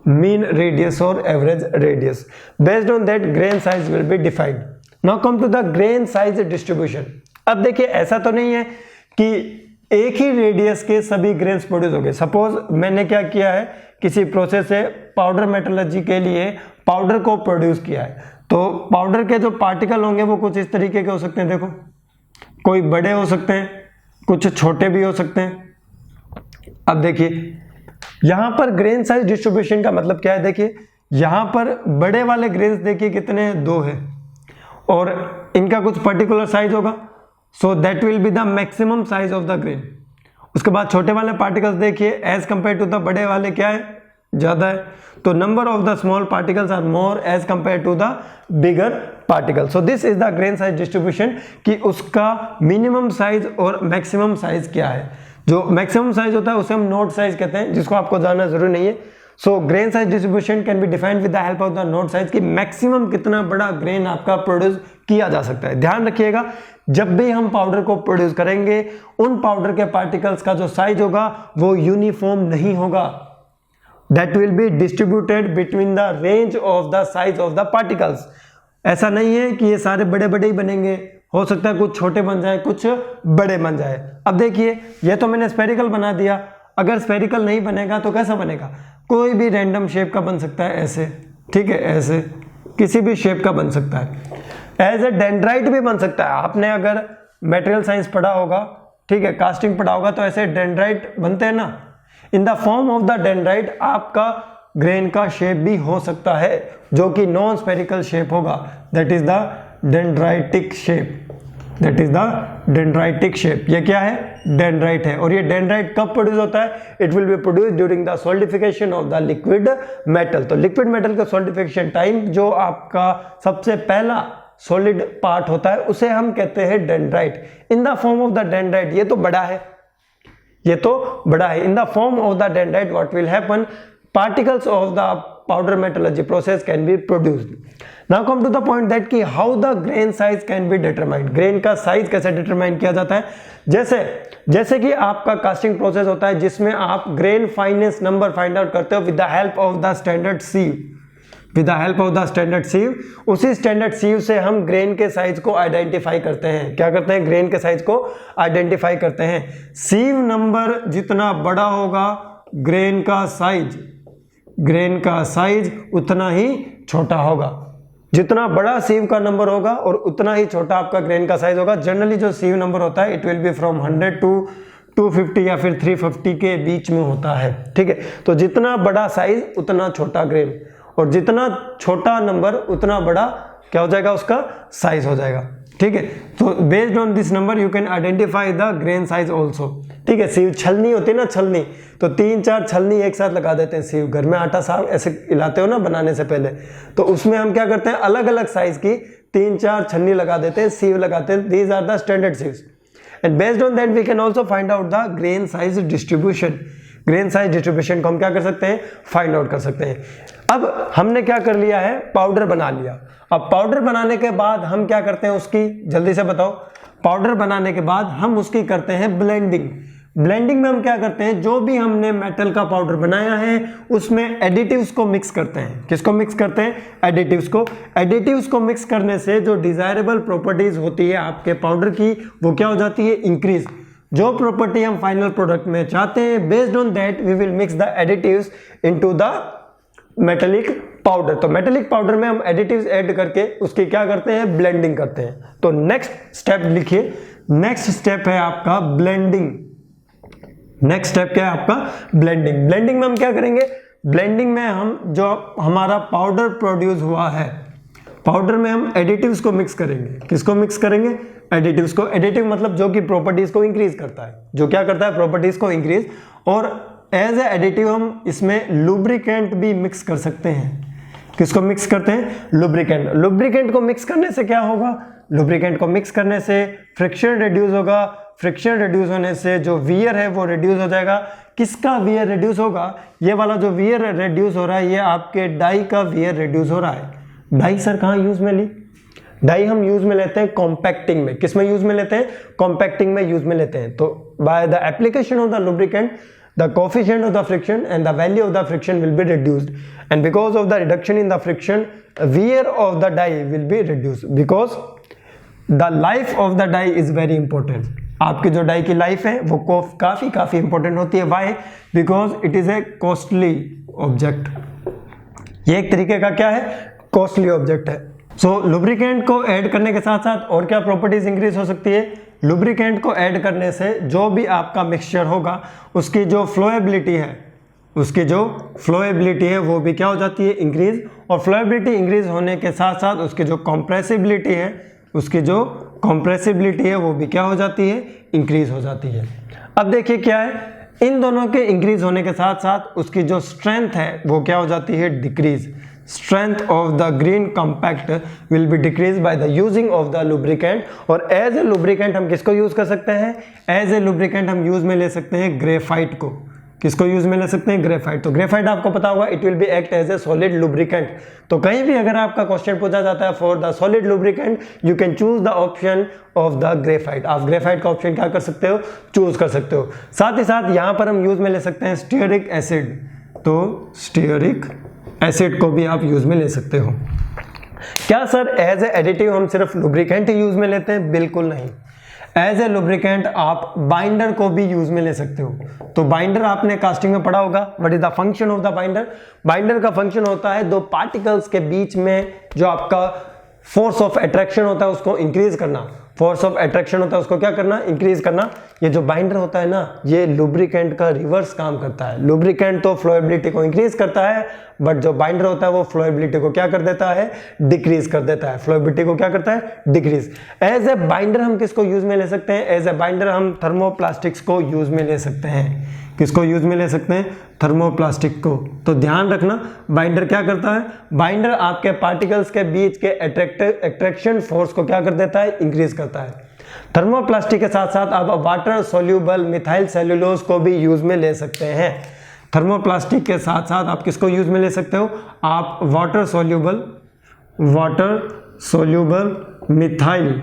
मीन रेडियस और average radius. Based on that grain size will be defined. Now come to the grain size distribution. अब देखिए ऐसा तो नहीं है कि एक ही रेडियस के सभी ग्रेन्स प्रोड्यूस हो गए। सपोज मैंने क्या किया है, किसी प्रोसेस से पाउडर मेटलर्जी के लिए पाउडर को प्रोड्यूस किया है, तो पाउडर के जो पार्टिकल होंगे वो कुछ इस तरीके के हो सकते हैं। देखो, कोई बड़े हो सकते हैं, कुछ छोटे भी हो सकते हैं। अब देखिए यहां पर ग्रेन साइज डिस्ट्रीब्यूशन का मतलब क्या है? देखिए यहां पर बड़े वाले ग्रेन्स देखिए कितने, 2 है, और इनका कुछ पर्टिकुलर साइज होगा, so that will be the maximum size of the grain. उसके बाद छोटे वाले पार्टिकल्स देखिए एज कंपेयर टू द बड़े वाले क्या है? ज्यादा है, तो number of the small particles are more as compare to the bigger particle. So this is the grain size distribution, कि उसका मिनिमम साइज और मैक्सिमम साइज क्या है। जो मैक्सिमम साइज होता है उसे हम नोड साइज कहते हैं, जिसको आपको जानना जरूरी नहीं है। So grain size distribution can be defined with the help of the node size, कि मैक्सिमम कितना बड़ा ग्रेन आपका प्रोड्यूस किया जा सकता है। ध्यान रखिएगा, जब भी हम पाउडर को प्रोड्यूस करेंगे उन पाउडर के पार्टिकल्स का जो साइज होगा वो यूनिफॉर्म नहीं होगा, that will be distributed between the range of the size of the particles. ऐसा नहीं है कि ये सारे बड़े बड़े ही बनेंगे, हो सकता है कुछ छोटे बन जाए, कुछ बड़े बन जाए। अब देखिए ये तो मैंने स्फेरिकल बना दिया, अगर स्फेरिकल नहीं बनेगा तो कैसा बनेगा? कोई भी रैंडम शेप का बन सकता है, ऐसे, ठीक है, ऐसे किसी भी शेप का बन सकता है। एज ए डेंड्राइट भी बन सकता है। आपने अगर मटेरियल साइंस पढ़ा होगा, ठीक है, कास्टिंग पढ़ा होगा, तो ऐसे डेंड्राइट बनते हैं ना। इन the form of the dendrite आपका ग्रेन का शेप भी हो सकता है जो कि नॉन स्फेरिकल शेप होगा, that is the dendritic shape, that is the dendritic shape. ये क्या है? डेंड्राइट है। और ये डेंड्राइट कब प्रोड्यूस होता है? It will B produce during the solidification of the liquid metal. तो लिक्विड मेटल का सॉलिडिफिकेशन टाइम जो आपका सबसे पहला सॉलिड पार्ट होता है उसे हम कहते हैं dendrite. In the form of the dendrite, ये तो बड़ा है, ये तो बड़ा है। In the form of the dendrite what will happen, particles of the powder metallurgy process can be produced. Now come to the point that कि how the grain size can be determined. grain का size कैसे determine किया जाता है? जैसे कि आपका casting process होता है जिसमें आप grain fineness number find out करते हो with the help of the standard sieve. With the help of the standard sieve, उसी standard sieve से हम grain के साइज को आइडेंटिफाई करते हैं। क्या करते हैं? grain के साइज को आइडेंटिफाई करते हैं। sieve नंबर जितना बड़ा होगा ग्रेन का साइज उतना ही छोटा होगा। जितना बड़ा सीव का नंबर होगा और उतना ही छोटा आपका ग्रेन का साइज होगा। जनरली जो सीव नंबर होता है it will be from 100 to 250 या फिर 350 के बीच में होता है, ठीक है। तो जितना बड़ा साइज उतना छोटा ग्रेन, और जितना छोटा नंबर उतना बड़ा क्या हो जाएगा? उसका साइज हो जाएगा, ठीक है। तो based on this number you can identify the grain size also, ठीक है। सीव छलनी होती है ना, छलनी, तो 3-4 छलनी एक साथ लगा देते हैं। सीव घर में आटा साफ ऐसे हिलाते हो ना बनाने से पहले, तो उसमें हम क्या करते हैं? अलग अलग साइज की 3-4 छलनी लगा देते हैं, सीव लगाते हैं। These are the standard sieves, and based on that we can also find out the grain size distribution. Grain size distribution को हम क्या कर सकते हैं? फाइंड आउट कर सकते हैं। अब हमने क्या कर लिया है? पाउडर बना लिया। अब पाउडर बनाने के बाद हम क्या करते हैं उसकी? जल्दी से बताओ। पाउडर बनाने के बाद हम उसकी करते हैं ब्लेंडिंग। ब्लेंडिंग में हम क्या करते हैं? जो भी हमने मेटल का पाउडर बनाया है उसमें एडिटिव्स को मिक्स करते हैं। किसको मिक्स करते हैं? एडिटिव्स को। एडिटिव्स को मिक्स करने से जो डिजायरेबल प्रॉपर्टीज होती है आपके पाउडर की वो क्या हो जाती है? इंक्रीज। जो प्रॉपर्टी हम फाइनल प्रोडक्ट में चाहते हैं, based on that we will mix the additives into the metallic powder. तो मेटेलिक पाउडर में हम एडिटिव्स ऐड करके उसकी क्या करते हैं, ब्लेंडिंग करते हैं। तो नेक्स्ट स्टेप लिखिए, नेक्स्ट स्टेप है आपका ब्लेंडिंग। नेक्स्ट स्टेप क्या है आपका, ब्लेंडिंग। ब्लेंडिंग में हम क्या करेंगे, ब्लेंडिंग में हम जो हमारा पाउडर प्रोड्यूस हुआ है, पाउडर में हम एडिटिव्स को मिक्स करेंगे। किसको मिक्स करेंगे, एडिटिव्स को। एडिटिव मतलब जो कि प्रॉपर्टीज को इंक्रीज करता है, जो क्या करता है, प्रॉपर्टीज को इंक्रीज। और एज ए एडिटिव हम इसमें लुब्रिकेंट भी मिक्स कर सकते हैं। किसको मिक्स करते हैं, लुब्रिकेंट। लुब्रिकेंट को मिक्स करने से क्या होगा, लुब्रिकेंट को मिक्स करने से फ्रिक्शन रिड्यूस होगा। फ्रिक्शन रिड्यूस होने से जो वियर है वो रिड्यूस हो जाएगा। किसका वियर रिड्यूस होगा, ये वाला जो वियर रिड्यूस हो रहा है, ये आपके डाई का वियर रिड्यूस हो रहा है। डाई सर कहाँ यूज में ली, डाई हम यूज में लेते हैं कॉम्पैक्टिंग में। किस में यूज में लेते हैं, कॉम्पैक्टिंग में यूज में लेते हैं। तो by the application of the lubricant the coefficient of the friction and the value of the friction will be reduced, and because of the reduction in the friction, wear of the die will be reduced, because the life of the die is very important. आपकी जो die की life है वो काफी important होती है। Why? Because it is a costly object. ये एक तरीके का क्या है, कॉस्टली ऑब्जेक्ट है। सो लुब्रिकेंट को ऐड करने के साथ साथ और क्या प्रॉपर्टीज इंक्रीज हो सकती है, लुब्रिकेंट को ऐड करने से जो भी आपका मिक्सचर होगा उसकी जो फ्लोएबिलिटी है, उसकी जो फ्लोएबिलिटी है वो भी क्या हो जाती है, इंक्रीज। और फ्लोएबिलिटी इंक्रीज होने के साथ साथ उसकी जो कॉम्प्रेसिबिलिटी है, उसकी जो कॉम्प्रेसिबिलिटी है वो भी क्या हो जाती है, इंक्रीज हो जाती है। अब देखिए क्या है, इन दोनों के इंक्रीज होने के साथ साथ उसकी जो स्ट्रेंथ है वो क्या हो जाती है, decrease. Strength of the green compact will be decreased by the using of the lubricant। और as a lubricant हम किसको यूज कर सकते हैं, as a lubricant हम यूज में ले सकते हैं ग्रेफाइट को। किसको यूज में ले सकते हैं, ग्रेफाइट। तो ग्रेफाइट आपको पता होगा, it will be act as a solid lubricant. तो कहीं भी अगर आपका क्वेश्चन पूछा जाता है for the solid lubricant, you can choose the option of the graphite. आप ग्रेफाइट का ऑप्शन क्या कर सकते हो, चूज कर सकते हो। साथ ही साथ यहाँ पर हम यूज में ले सकते हैं स्टीयरिक एसिड। तो स्टीयरिक एसिड को भी आप यूज में ले सकते हो। क्या सर एज ए एडिटिव हम सिर्फ लुब्रिकेंट ही यूज में लेते हैं, बिल्कुल नहीं। एज ए लुब्रिकेंट आप बाइंडर को भी यूज में ले सकते हो। तो बाइंडर आपने कास्टिंग में पढ़ा होगा, what is the function of the binder. Binder का फंक्शन होता है दो पार्टिकल्स के बीच में जो आपका फोर्स ऑफ अट्रैक्शन होता है उसको इंक्रीज करना। फोर्स ऑफ अट्रैक्शन होता है उसको क्या करना, इंक्रीज करना। ये जो बाइंडर होता है ना, ये लुब्रिकेंट का रिवर्स काम करता है। लुब्रिकेंट तो फ्लोएबिलिटी को इंक्रीज करता है, बट जो बाइंडर होता है वो फ्लोएबिलिटी को क्या कर देता है, डिक्रीज कर देता है। फ्लोएबिलिटी को क्या करता है, डिक्रीज। एज ए बाइंडर हम किसको यूज में ले सकते हैं, एज ए बाइंडर हम थर्मोप्लास्टिक्स को यूज में ले सकते हैं। किसको यूज में ले सकते हैं, थर्मोप्लास्टिक को। तो ध्यान रखना, बाइंडर क्या करता है, बाइंडर आपके पार्टिकल्स के बीच के अट्रैक्शन फोर्स को क्या कर देता है, इंक्रीज करता है। थर्मोप्लास्टिक के साथ साथ आप वाटर सोल्यूबल मिथाइल सेल्यूलोज को भी यूज में ले सकते हैं। थर्मोप्लास्टिक के साथ साथ आप किसको यूज में ले सकते हो, आप वाटर सोल्यूबल मिथाइल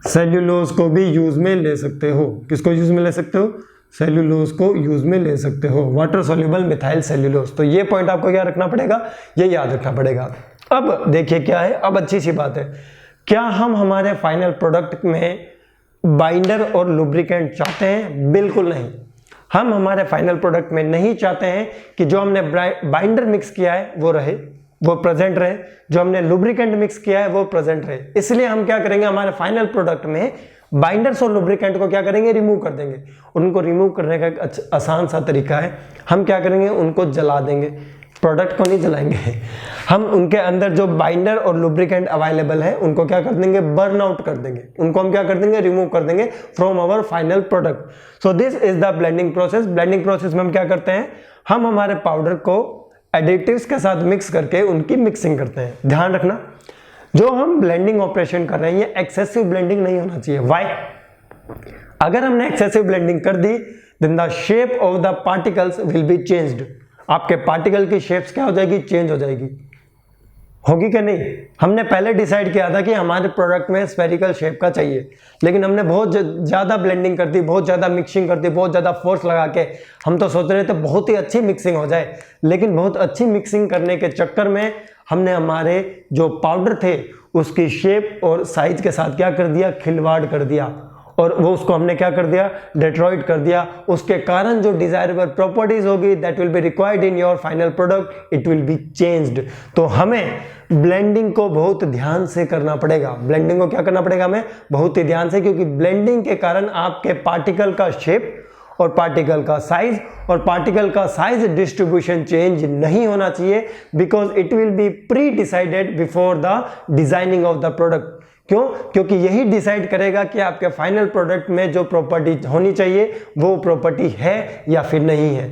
सेल्यूलोज को भी यूज में ले सकते हो। किसको यूज में ले सकते हो, सेल्यूलोज को यूज में ले सकते हो, वाटर सोल्यूबल मिथाइल सेल्यूलोज। तो ये पॉइंट आपको क्या रखना पड़ेगा, ये याद रखना पड़ेगा। अब देखिए क्या है, अब अच्छी सी बात है, क्या हम हमारे फाइनल प्रोडक्ट में बाइंडर और लुब्रिकेंट चाहते हैं, बिल्कुल नहीं। हम हमारे फाइनल प्रोडक्ट में नहीं चाहते हैं कि जो हमने बाइंडर मिक्स किया है वो रहे, वो प्रेजेंट रहे, जो हमने लुब्रिकेंट मिक्स किया है वो प्रेजेंट रहे। इसलिए हम क्या करेंगे, हमारे फाइनल प्रोडक्ट में बाइंडर्स और लुब्रिकेंट को क्या करेंगे, रिमूव कर देंगे। उनको रिमूव करने का एक आसान सा तरीका है, हम क्या करेंगे, उनको जला देंगे। प्रोडक्ट को नहीं जलाएंगे, हम उनके अंदर जो बाइंडर और लुब्रिकेंट अवेलेबल है उनको क्या कर देंगे, बर्न आउट कर देंगे। उनको हम क्या कर देंगे, रिमूव कर देंगे from our final product. So this is the blending process. Blending process में हम क्या करते हैं, हम हमारे पाउडर को एडिटिव्स के साथ मिक्स करके उनकी मिक्सिंग करते हैं। ध्यान रखना, जो हम ब्लेंडिंग ऑपरेशन कर रहे हैं ये एक्सेसिव ब्लेंडिंग नहीं होना चाहिए। व्हाई? अगर हमने एक्सेसिव ब्लेंडिंग कर दी, then the shape of the particles will be changed. आपके पार्टिकल की शेप्स क्या हो जाएगी, चेंज हो जाएगी। होगी कि नहीं? हमने पहले डिसाइड किया था कि हमारे प्रोडक्ट में स्फेरिकल शेप का चाहिए, लेकिन हमने बहुत ज़्यादा ब्लेंडिंग कर दी, बहुत ज़्यादा मिक्सिंग कर दी, बहुत ज़्यादा फोर्स लगा के हम तो सोच रहे थे बहुत ही अच्छी मिक्सिंग हो जाए, लेकिन बहुत अच्छी मिक्सिंग करने के चक्कर में हमने हमारे जो पाउडर थे उसकी शेप और साइज के साथ क्या कर दिया, खिलवाड़ कर दिया। और वो उसको हमने क्या कर दिया, डेट्रॉइड कर दिया। उसके कारण जो डिजायरेबल प्रॉपर्टीज होगी that will be required in your final product, it will be changed. तो हमें ब्लेंडिंग को बहुत ध्यान से करना पड़ेगा। ब्लेंडिंग को क्या करना पड़ेगा हमें, बहुत ही ध्यान से, क्योंकि ब्लेंडिंग के कारण आपके पार्टिकल का शेप और पार्टिकल का साइज और पार्टिकल का साइज डिस्ट्रीब्यूशन चेंज नहीं होना चाहिए, because it will B pre decided before the designing of the product. क्यों? क्योंकि यही डिसाइड करेगा कि आपके फाइनल प्रोडक्ट में जो प्रॉपर्टी होनी चाहिए वो प्रॉपर्टी है या फिर नहीं है।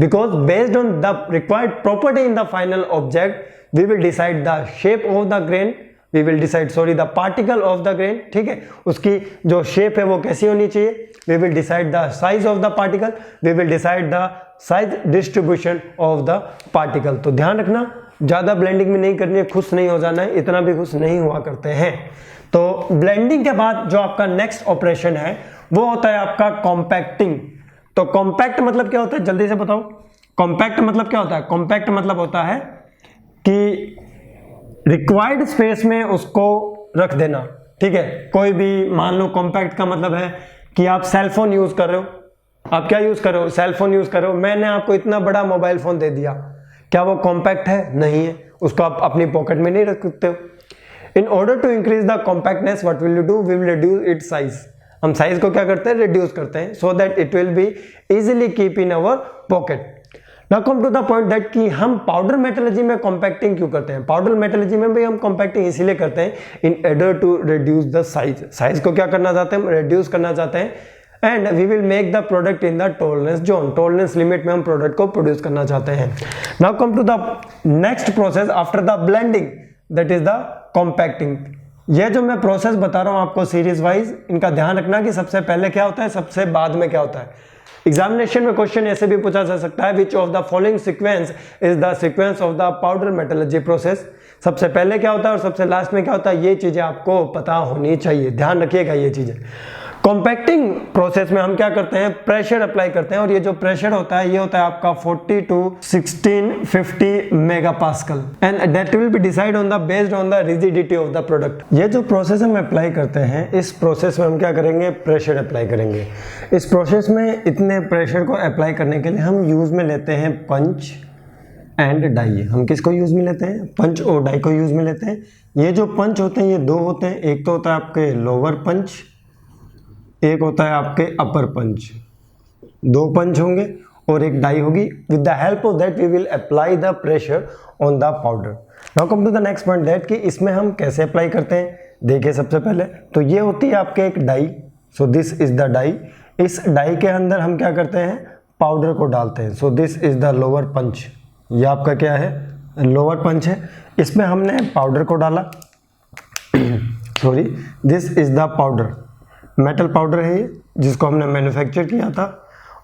Because based on the required property in the final object we will decide the shape of the grain, we will decide the particle of the grain. ठीक है, उसकी जो शेप है वो कैसी होनी चाहिए, we will decide the size of the particle, we will decide the size distribution of the particle. तो ध्यान रखना, ज्यादा ब्लेंडिंग में नहीं करनी है, खुश नहीं हो जाना है, इतना भी खुश नहीं हुआ करते हैं। तो ब्लेंडिंग के बाद जो आपका नेक्स्ट ऑपरेशन है वो होता है आपका कॉम्पैक्टिंग। तो कॉम्पैक्ट मतलब क्या होता है, जल्दी से बताओ। कॉम्पैक्ट मतलब क्या होता है? कॉम्पैक्ट मतलब होता है कि रिक्वायर्ड स्पेस में उसको रख देना। ठीक है, कोई भी मान लो, कॉम्पैक्ट का मतलब है कि आप सेलफोन यूज कर रहे हो, आप क्या यूज कर रहे हो, सेलफोन यूज कर रहे हो, मैंने आपको इतना बड़ा मोबाइल फोन दे दिया, क्या वो कॉम्पैक्ट है? नहीं है, उसको आप अपनी पॉकेट में नहीं रख सकते हो। In order to increase the compactness what will you do, we will reduce its size. हम साइज को क्या करते हैं, रिड्यूस करते हैं, so that it will be easily keep in our pocket. Now come to the point that कि हम powder metallurgy में कॉम्पैक्टिंग क्यों करते हैं। पाउडर मेटलर्जी में भी हम कॉम्पैक्टिंग इसीलिए करते हैं in order to reduce the size. Size को क्या करना चाहते हैं, रिड्यूस करना चाहते हैं, and we will make the product in the tolerance zone. Tolerance limit में हम प्रोडक्ट को प्रोड्यूस करना चाहते हैं। Now come to the next process after the blending, that is the compacting. ये जो मैं प्रोसेस बता रहा हूं आपको सीरीज वाइज, इनका ध्यान रखना कि सबसे पहले क्या होता है, सबसे बाद में क्या होता है। एग्जामिनेशन में क्वेश्चन ऐसे भी पूछा जा सकता है, which of the following sequence is the sequence of the powder metallurgy process. सबसे पहले क्या होता है और सबसे लास्ट में क्या होता है, ये चीजें आपको पता होनी चाहिए, ध्यान रखिएगा ये चीजें। कॉम्पैक्टिंग प्रोसेस में हम क्या करते हैं, प्रेशर अप्लाई करते हैं, और ये जो प्रेशर होता है ये होता है आपका 40 to 1650 megapascal, and that will be decide on the based on the rigidity of the product. ये जो प्रोसेस हम अप्लाई करते हैं, इस प्रोसेस में हम क्या करेंगे, प्रेशर अप्लाई करेंगे। इस प्रोसेस में इतने प्रेशर को अप्लाई करने के लिए हम यूज में लेते हैं पंच एंड डाई। हम किसको यूज में लेते हैं, पंच और डाई को यूज में लेते हैं। ये जो पंच होते हैं ये दो होते हैं, एक तो होता है आपके लोअर पंच, एक होता है आपके अपर पंच। दो पंच होंगे और एक डाई होगी। With the help of that we will apply the pressure on the powder. Now come to the next point that कि इसमें हम कैसे अप्लाई करते हैं। देखिए सबसे पहले तो ये होती है आपके एक die, so this is the die. इस डाई के अंदर हम क्या करते हैं, पाउडर को डालते हैं। So this is the lower punch, ये आपका क्या है, लोअर पंच है। इसमें हमने पाउडर को डाला sorry, this is the powder, metal powder है ये, जिसको हमने मैन्युफैक्चर किया था।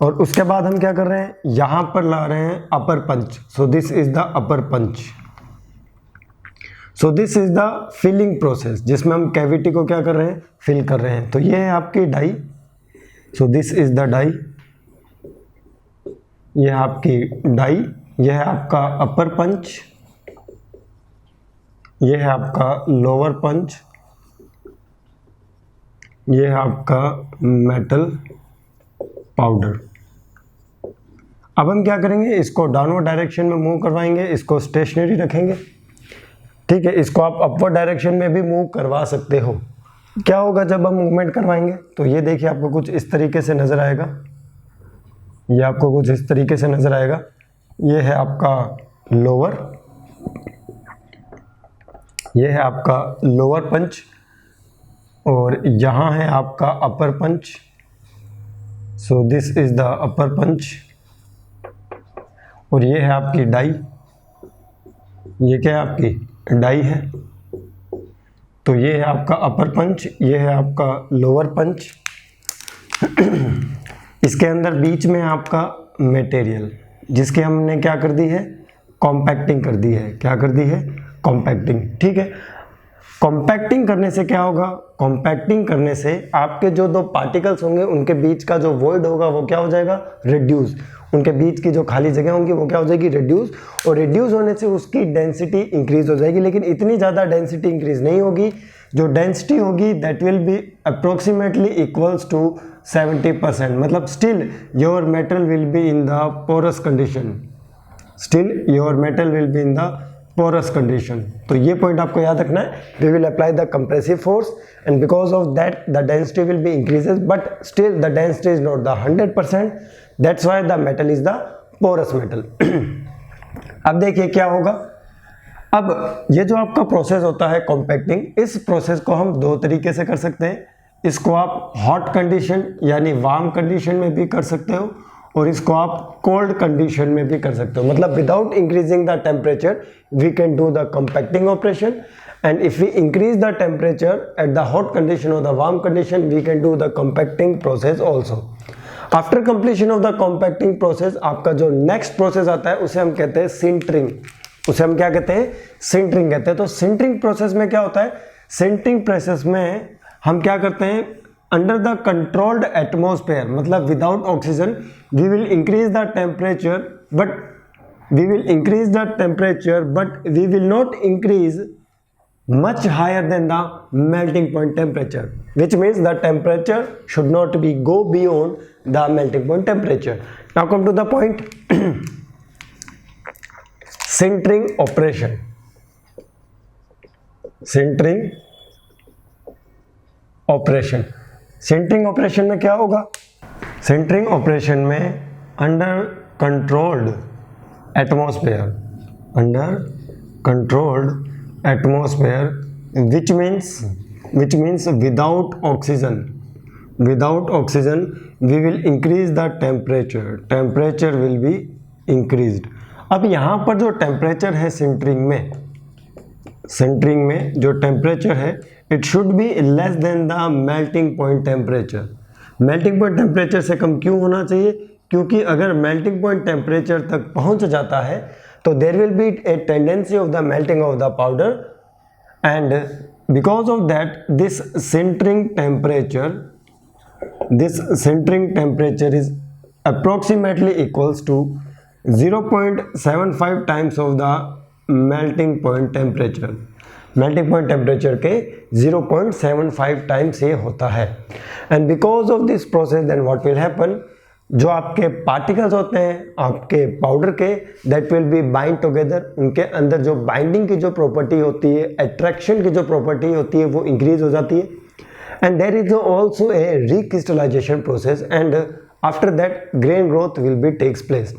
और उसके बाद हम क्या कर रहे हैं, यहां पर ला रहे हैं upper punch. So this is the upper punch. So this is the filling process, जिसमें हम कैविटी को क्या कर रहे हैं, फिल कर रहे हैं। तो ये है आपकी die. So this is the die, ये है आपकी डाई, ये है आपका अपर पंच, ये है आपका लोअर पंच, ये है आपका मेटल पाउडर। अब हम क्या करेंगे, इसको डाउनवर्ड डायरेक्शन में मूव करवाएंगे, इसको स्टेशनरी रखेंगे। ठीक है, इसको आप अपवर्ड डायरेक्शन में भी मूव करवा सकते हो। क्या होगा जब हम मूवमेंट करवाएंगे, तो ये देखिए आपको कुछ इस तरीके से नजर आएगा, ये आपको कुछ इस तरीके से नजर आएगा। ये है आपका लोअर, ये है आपका लोअर पंच, और यहाँ है आपका upper punch. So this is the upper punch, और ये है आपकी डाई, ये क्या है आपकी डाई है। तो ये है आपका अपर पंच, ये है आपका लोअर पंच। इसके अंदर बीच में आपका मटेरियल, जिसकी हमने क्या कर दी है, कॉम्पैक्टिंग कर दी है। क्या कर दी है, कॉम्पैक्टिंग। ठीक है, कॉम्पैक्टिंग करने से क्या होगा, कॉम्पैक्टिंग करने से आपके जो दो पार्टिकल्स होंगे उनके बीच का जो वॉइड होगा वो क्या हो जाएगा, रिड्यूस। उनके बीच की जो खाली जगह होंगी वो क्या हो जाएगी, रिड्यूस। और रिड्यूस होने से उसकी डेंसिटी इंक्रीज हो जाएगी, लेकिन इतनी ज़्यादा डेंसिटी इंक्रीज नहीं होगी जो डेंसिटी होगी that will be approximately equals to 70%, मतलब still your metal will be in the porous condition, still your metal will be in the porous condition. तो ये पॉइंट आपको याद रखना है। We will apply the compressive force and because of that the density will be increases, but still the density is not the 100%, that's why the metal is the porous metal. अब देखिए क्या होगा। अब ये जो आपका प्रोसेस होता है कॉम्पैक्टिंग, इस प्रोसेस को हम दो तरीके से कर सकते हैं। इसको आप हॉट कंडीशन यानी वार्म कंडीशन में भी कर सकते हो और इसको आप कोल्ड कंडीशन में भी कर सकते हो। मतलब without increasing the temperature we can do the compacting operation, and if we increase the temperature at the hot condition और the warm condition we can do the compacting process also. After completion of the compacting process आपका जो next process आता है उसे हम कहते हैं sintering. उसे हम क्या कहते हैं? सिंटरिंग कहते हैं। तो सिंटरिंग प्रोसेस में क्या होता है? सिंटरिंग प्रोसेस में हम क्या करते हैं? अंडर द कंट्रोल्ड एटमॉस्फेयर, मतलब without oxygen, we will increase the temperature but we will not increase much higher than the melting point temperature, which means the temperature should not be go beyond the melting point temperature. Now come to the point. Sintering operation. Sintering operation. Sintering operation में क्या होगा? Sintering operation में under controlled atmosphere, under controlled atmosphere, which means without oxygen we will increase the temperature will be increased. अब यहाँ पर जो temperature है sintering में जो टेम्परेचर है it should be less than the melting point temperature. Melting point temperature से कम क्यों होना चाहिए? क्योंकि अगर मेल्टिंग पॉइंट टेम्परेचर तक पहुँच जाता है तो there will be a tendency of the melting of the powder, and because of that this sintering temperature is approximately equals to 0.75 times of the melting point temperature. melting point temperature के 0.75 times ये होता है, and because of this process then what will happen, जो आपके particles होते हैं आपके powder के that will B bind together, उनके अंदर जो बाइंडिंग की जो प्रॉपर्टी होती है, अट्रैक्शन की जो प्रॉपर्टी होती है वो इंक्रीज हो जाती है, and there is also a recrystallization process, and after that grain growth will be takes place.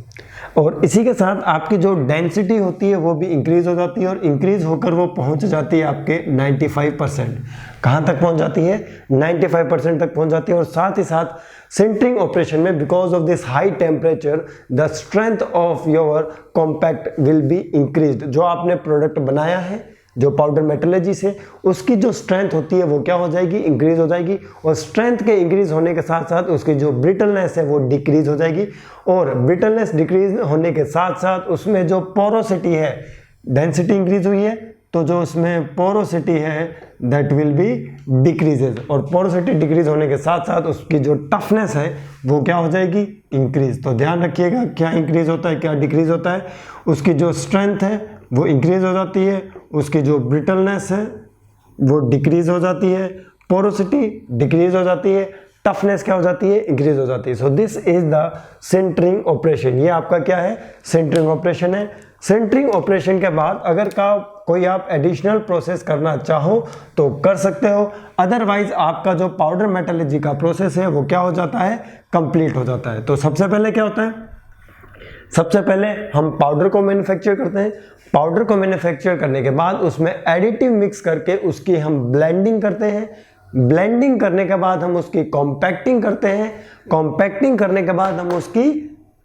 और इसी के साथ आपकी जो डेंसिटी होती है वो भी इंक्रीज हो जाती है, और इंक्रीज होकर वो पहुंच जाती है आपके 95%। कहाँ तक पहुंच जाती है? 95% तक पहुंच जाती है। और साथ ही साथ सिंटरिंग ऑपरेशन में because of this high temperature the strength of your compact will be increased. जो आपने प्रोडक्ट बनाया है, जो पाउडर मेटलर्जी से, उसकी जो स्ट्रेंथ होती है वो क्या हो जाएगी? इंक्रीज हो जाएगी। और स्ट्रेंथ के इंक्रीज होने के साथ साथ उसकी जो ब्रिटलनेस है वो डिक्रीज हो जाएगी, और ब्रिटलनेस डिक्रीज होने के साथ साथ उसमें जो पोरोसिटी है, डेंसिटी इंक्रीज हुई है तो जो उसमें पोरोसिटी है दैट विल बी डिक्रीजेज, और पोरोसिटी डिक्रीज होने के साथ साथ उसकी जो टफनेस है वो क्या हो जाएगी? इंक्रीज। तो ध्यान रखिएगा क्या इंक्रीज होता है क्या डिक्रीज होता है। उसकी जो स्ट्रेंथ है वो इंक्रीज हो जाती है, उसकी जो ब्रिटलनेस है वो डिक्रीज हो जाती है, पोरोसिटी डिक्रीज हो जाती है, टफनेस क्या हो जाती है? इंक्रीज हो जाती है। So this is the sintering operation. ये आपका क्या है? सिंटरिंग ऑपरेशन है। सिंटरिंग ऑपरेशन के बाद अगर कोई आप एडिशनल प्रोसेस करना चाहो तो कर सकते हो, अदरवाइज आपका जो पाउडर मेटलर्जी का प्रोसेस है वो क्या हो जाता है? कंप्लीट हो जाता है। तो सबसे पहले क्या होता है? सबसे पहले हम पाउडर को मैन्युफैक्चर करते हैं। पाउडर को मैन्युफैक्चर करने के बाद उसमें एडिटिव मिक्स करके उसकी हम ब्लेंडिंग करते हैं। ब्लेंडिंग करने के बाद हम उसकी कॉम्पैक्टिंग करते हैं। कॉम्पैक्टिंग करने के बाद हम उसकी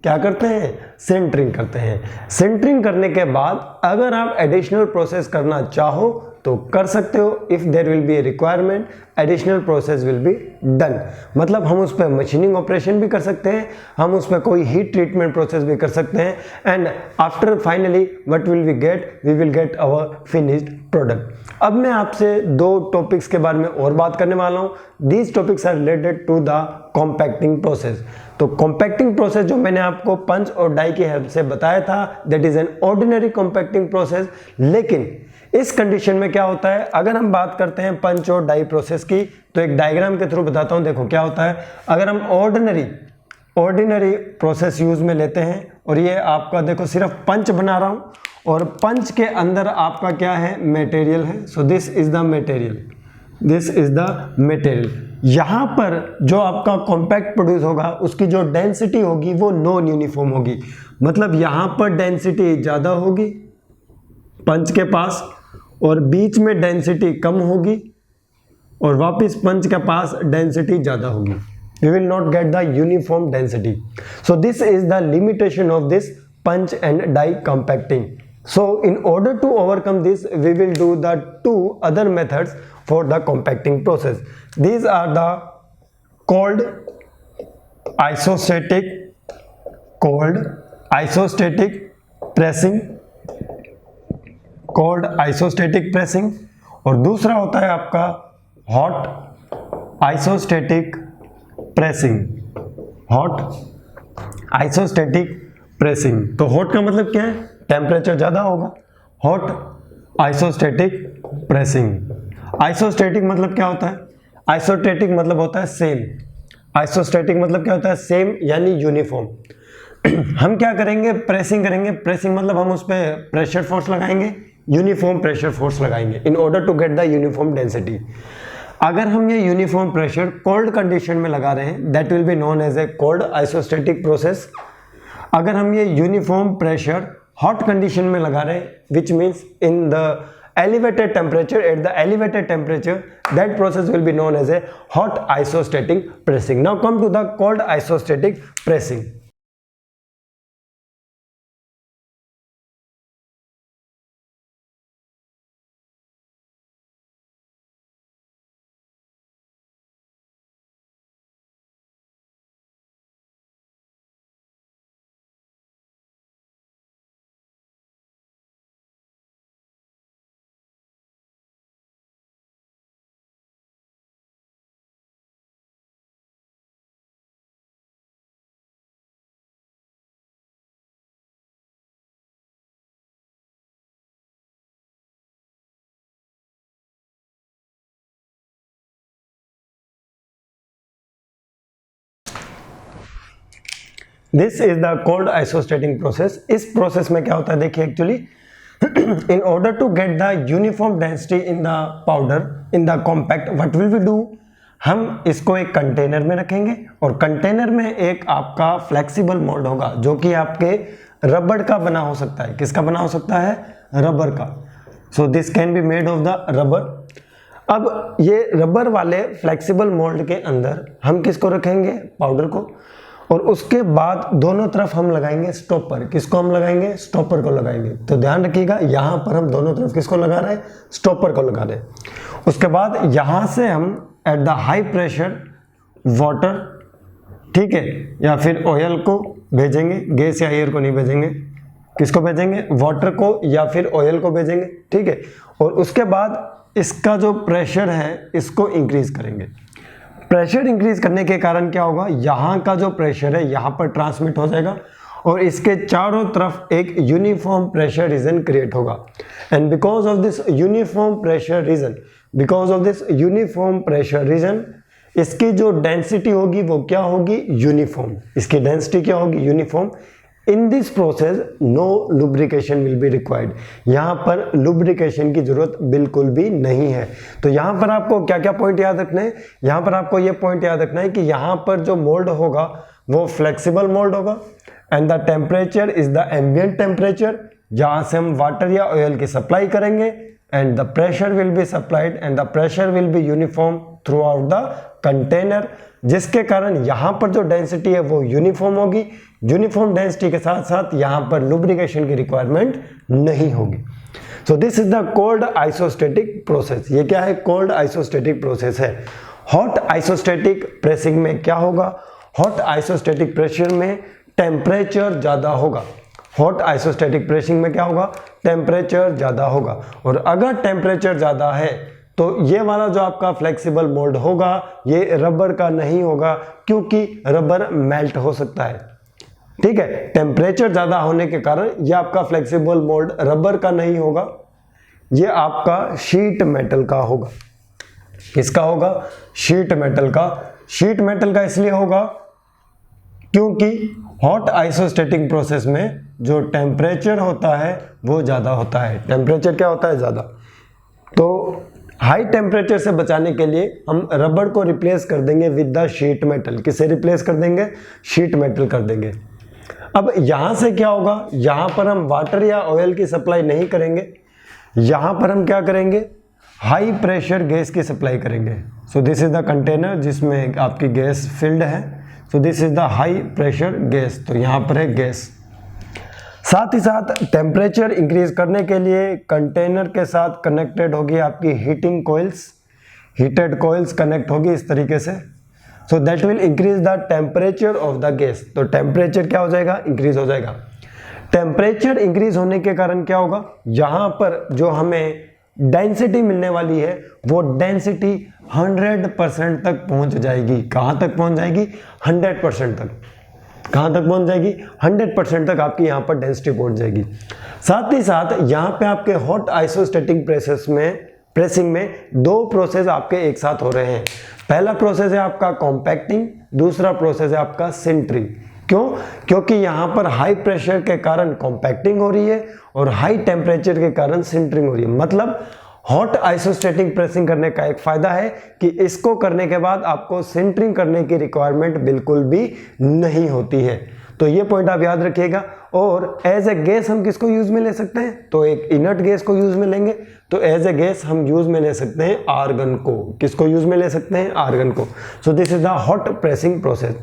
क्या करते हैं? सिंटरिंग करते हैं। सिंटरिंग करने के बाद अगर आप एडिशनल प्रोसेस करना चाहो तो कर सकते हो। If there will be a requirement additional process will be done. मतलब हम उस पर मशीनिंग ऑपरेशन भी कर सकते हैं, हम उस पर कोई हीट ट्रीटमेंट प्रोसेस भी कर सकते हैं, and after finally what will we get? We will get our finished product. अब मैं आपसे दो टॉपिक्स के बारे में और बात करने वाला हूँ। These topics are related to the compacting process. तो कॉम्पैक्टिंग प्रोसेस जो मैंने आपको पंच और डाई की हेल्प से बताया था that is an ordinary compacting process, लेकिन इस कंडीशन में क्या होता है, अगर हम बात करते हैं पंच और डाई प्रोसेस की, तो एक डायग्राम के थ्रू बताता हूं। देखो क्या होता है, अगर हम ऑर्डिनरी प्रोसेस यूज में लेते हैं, और ये आपका देखो सिर्फ पंच बना रहा हूं, और पंच के अंदर आपका क्या है, मटेरियल है। So this is the material, this is the material. यहां पर जो आपका कॉम्पैक्ट प्रोड्यूस होगा उसकी जो डेंसिटी होगी वो नॉन यूनिफॉर्म होगी, मतलब यहां पर डेंसिटी ज्यादा होगी पंच के पास, और बीच में डेंसिटी कम होगी, और वापस पंच के पास डेंसिटी ज्यादा होगी। We will not get the uniform density. So this is the limitation of this punch and die compacting. So in order to overcome this, we will do the two other methods for the compacting process. These are the called isostatic pressing, और दूसरा होता है आपका hot isostatic pressing. तो hot का मतलब क्या है, टेम्परेचर ज्यादा होगा, हॉट आइसोस्टेटिक प्रेसिंग। आइसोस्टेटिक मतलब क्या होता है, आइसोस्टेटिक मतलब होता है सेम, आइसोस्टेटिक मतलब क्या होता है, सेम यानी यूनिफॉर्म। हम क्या करेंगे, प्रेसिंग करेंगे। प्रेसिंग मतलब हम उस पर प्रेशर फोर्स लगाएंगे, यूनिफॉर्म प्रेशर फोर्स लगाएंगे in order to get the uniform density. अगर हम ये यूनिफॉर्म प्रेशर कोल्ड कंडीशन में लगा रहे हैं, that will be known as a cold isostatic process. अगर हम ये यूनिफॉर्म प्रेशर हॉट कंडीशन में लगा रहे हैं, which means in the elevated temperature, at the elevated temperature, that process will be known as a hot isostatic pressing. Now come to the cold isostatic pressing. This is the cold isostatic process. इस process में क्या होता है, देखिए actually in order to get the uniform density in the powder in the compact, what will we do, हम इसको एक container में रखेंगे, और कंटेनर में एक आपका फ्लेक्सिबल मोल्ड होगा जो कि आपके रबड़ का बना हो सकता है। किसका बना हो सकता है, रबर का। So this can be made of the rubber. अब ये रबर वाले फ्लेक्सिबल मोल्ड के अंदर हम किसको रखेंगे, पाउडर को, और उसके बाद दोनों तरफ हम लगाएंगे स्टॉपर। किसको हम लगाएंगे, स्टॉपर को लगाएंगे। तो ध्यान रखिएगा, यहाँ पर हम दोनों तरफ किसको लगा रहे हैं, स्टॉपर को लगा रहे हैं। उसके बाद यहाँ से हम at the high pressure water, ठीक है, या फिर ऑयल को भेजेंगे, गैस या एयर को नहीं भेजेंगे। किसको भेजेंगे, वाटर को या फिर ऑयल को भेजेंगे, ठीक है। और उसके बाद इसका जो प्रेशर है इसको इंक्रीज करेंगे। प्रेशर इंक्रीज करने के कारण क्या होगा, यहाँ का जो प्रेशर है यहाँ पर ट्रांसमिट हो जाएगा, और इसके चारों तरफ एक यूनिफॉर्म प्रेशर रीजन क्रिएट होगा। And because of this uniform pressure region, इसकी जो डेंसिटी होगी वो क्या होगी, यूनिफॉर्म। इसकी डेंसिटी क्या होगी, uniform. In this process no lubrication will be required. यहाँ पर लुब्रिकेशन की जरूरत बिल्कुल भी नहीं है। तो यहाँ पर आपको क्या क्या पॉइंट याद रखना है, यहाँ पर आपको ये पॉइंट याद रखना है कि यहाँ पर जो मोल्ड होगा वो फ्लेक्सिबल मोल्ड होगा, and the temperature is the ambient temperature, जहाँ से हम वाटर या ऑयल की सप्लाई करेंगे, and the pressure will be supplied and the pressure will be uniform through out the container, जिसके कारण यहाँ पर जो डेंसिटी है वो यूनिफॉर्म होगी। यूनिफॉर्म डेंसिटी के साथ साथ यहाँ पर लुब्रिकेशन की रिक्वायरमेंट नहीं होगी। सो this is the cold isostatic process. ये क्या है, कोल्ड आइसोस्टेटिक प्रोसेस है। हॉट आइसोस्टेटिक प्रेसिंग में क्या होगा, हॉट आइसोस्टेटिक प्रेशर में टेम्परेचर ज्यादा होगा। हॉट आइसोस्टेटिक प्रेसिंग में क्या होगा, टेम्परेचर ज्यादा होगा, और अगर टेम्परेचर ज्यादा है तो ये वाला जो आपका फ्लेक्सिबल मोल्ड होगा ये रबर का नहीं होगा, क्योंकि रबर मेल्ट हो सकता है, ठीक है। टेम्परेचर ज्यादा होने के कारण ये आपका फ्लेक्सिबल मोल्ड रबर का नहीं होगा, ये आपका शीट मेटल का होगा। किसका होगा? शीट मेटल का। शीट मेटल का इसलिए होगा क्योंकि हॉट आइसोस्टेटिक प्रोसेस में जो टेम्परेचर होता है वो ज़्यादा होता है। टेम्परेचर क्या होता है? ज़्यादा। तो हाई टेम्परेचर से बचाने के लिए हम रबड़ को रिप्लेस कर देंगे विद द शीट मेटल। किससे रिप्लेस कर देंगे? शीट मेटल कर देंगे। अब यहाँ से क्या होगा? यहाँ पर हम वाटर या ऑयल की सप्लाई नहीं करेंगे, यहाँ पर हम क्या करेंगे? हाई प्रेशर गैस की सप्लाई करेंगे। सो दिस इज द कंटेनर जिसमें आपकी गैस फिल्ड है। So this is the high pressure gas. तो यहाँ पर है गैस। साथ ही साथ टेम्परेचर इंक्रीज करने के लिए कंटेनर के साथ कनेक्टेड होगी आपकी heating coils. Heated coils connect होगी इस तरीके से। So that will increase the temperature of the gas. तो टेम्परेचर क्या हो जाएगा? इंक्रीज हो जाएगा। टेम्परेचर इंक्रीज होने के कारण क्या होगा? यहाँ पर जो हमें डेंसिटी मिलने वाली है वो डेंसिटी 100% तक पहुंच जाएगी। कहाँ तक पहुंच जाएगी? 100% तक। कहाँ तक पहुंच जाएगी? 100% तक आपकी यहाँ पर डेंसिटी पहुंच जाएगी। साथ ही साथ यहाँ पे आपके हॉट आइसोस्टेटिक प्रेसिंग में दो प्रोसेस आपके एक साथ हो रहे हैं। पहला प्रोसेस है आपका कॉम्पैक्टिंग, दूसरा प्रोसेस है आपका सिंटरिंग। क्यों? क्योंकि यहाँ पर हाई प्रेशर के कारण कॉम्पैक्टिंग हो रही है और हाई टेम्परेचर के कारण सिंटरिंग हो रही है। मतलब हॉट आइसोस्टेटिक प्रेसिंग करने का एक फायदा है कि इसको करने के बाद आपको सिंटरिंग करने की रिक्वायरमेंट बिल्कुल भी नहीं होती है। तो ये पॉइंट आप याद रखिएगा। और एज ए गैस हम किसको यूज में ले सकते हैं? तो एक इनर्ट गैस को यूज में लेंगे। तो एज ए गैस हम यूज में ले सकते हैं आर्गन को। किसको यूज में ले सकते हैं? आर्गन को। सो this is the hot pressing process.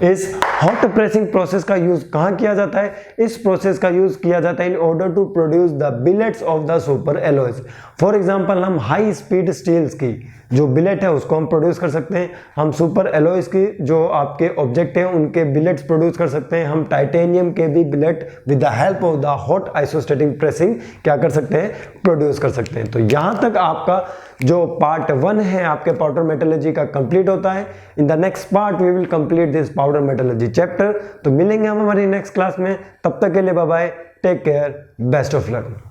इस हॉट प्रेसिंग प्रोसेस का यूज कहाँ किया जाता है? इस प्रोसेस का यूज किया जाता है in order to produce the billets of the super alloys. For example हम हाई स्पीड स्टील्स की जो बिलेट है उसको हम प्रोड्यूस कर सकते हैं। हम सुपर एलॉयज की जो आपके ऑब्जेक्ट है उनके बिलेट्स प्रोड्यूस कर सकते हैं। हम टाइटेनियम के भी billet with the help of the hot isostatic pressing क्या कर सकते हैं? प्रोड्यूस कर सकते हैं। तो यहाँ तक आपका जो पार्ट 1 है आपके पाउडर मेटलर्जी का कंप्लीट होता है। In the next part we will complete this powder metallurgy chapter. तो मिलेंगे हम हमारी नेक्स्ट क्लास में। तब तक के लिए bye bye, take care, best of luck.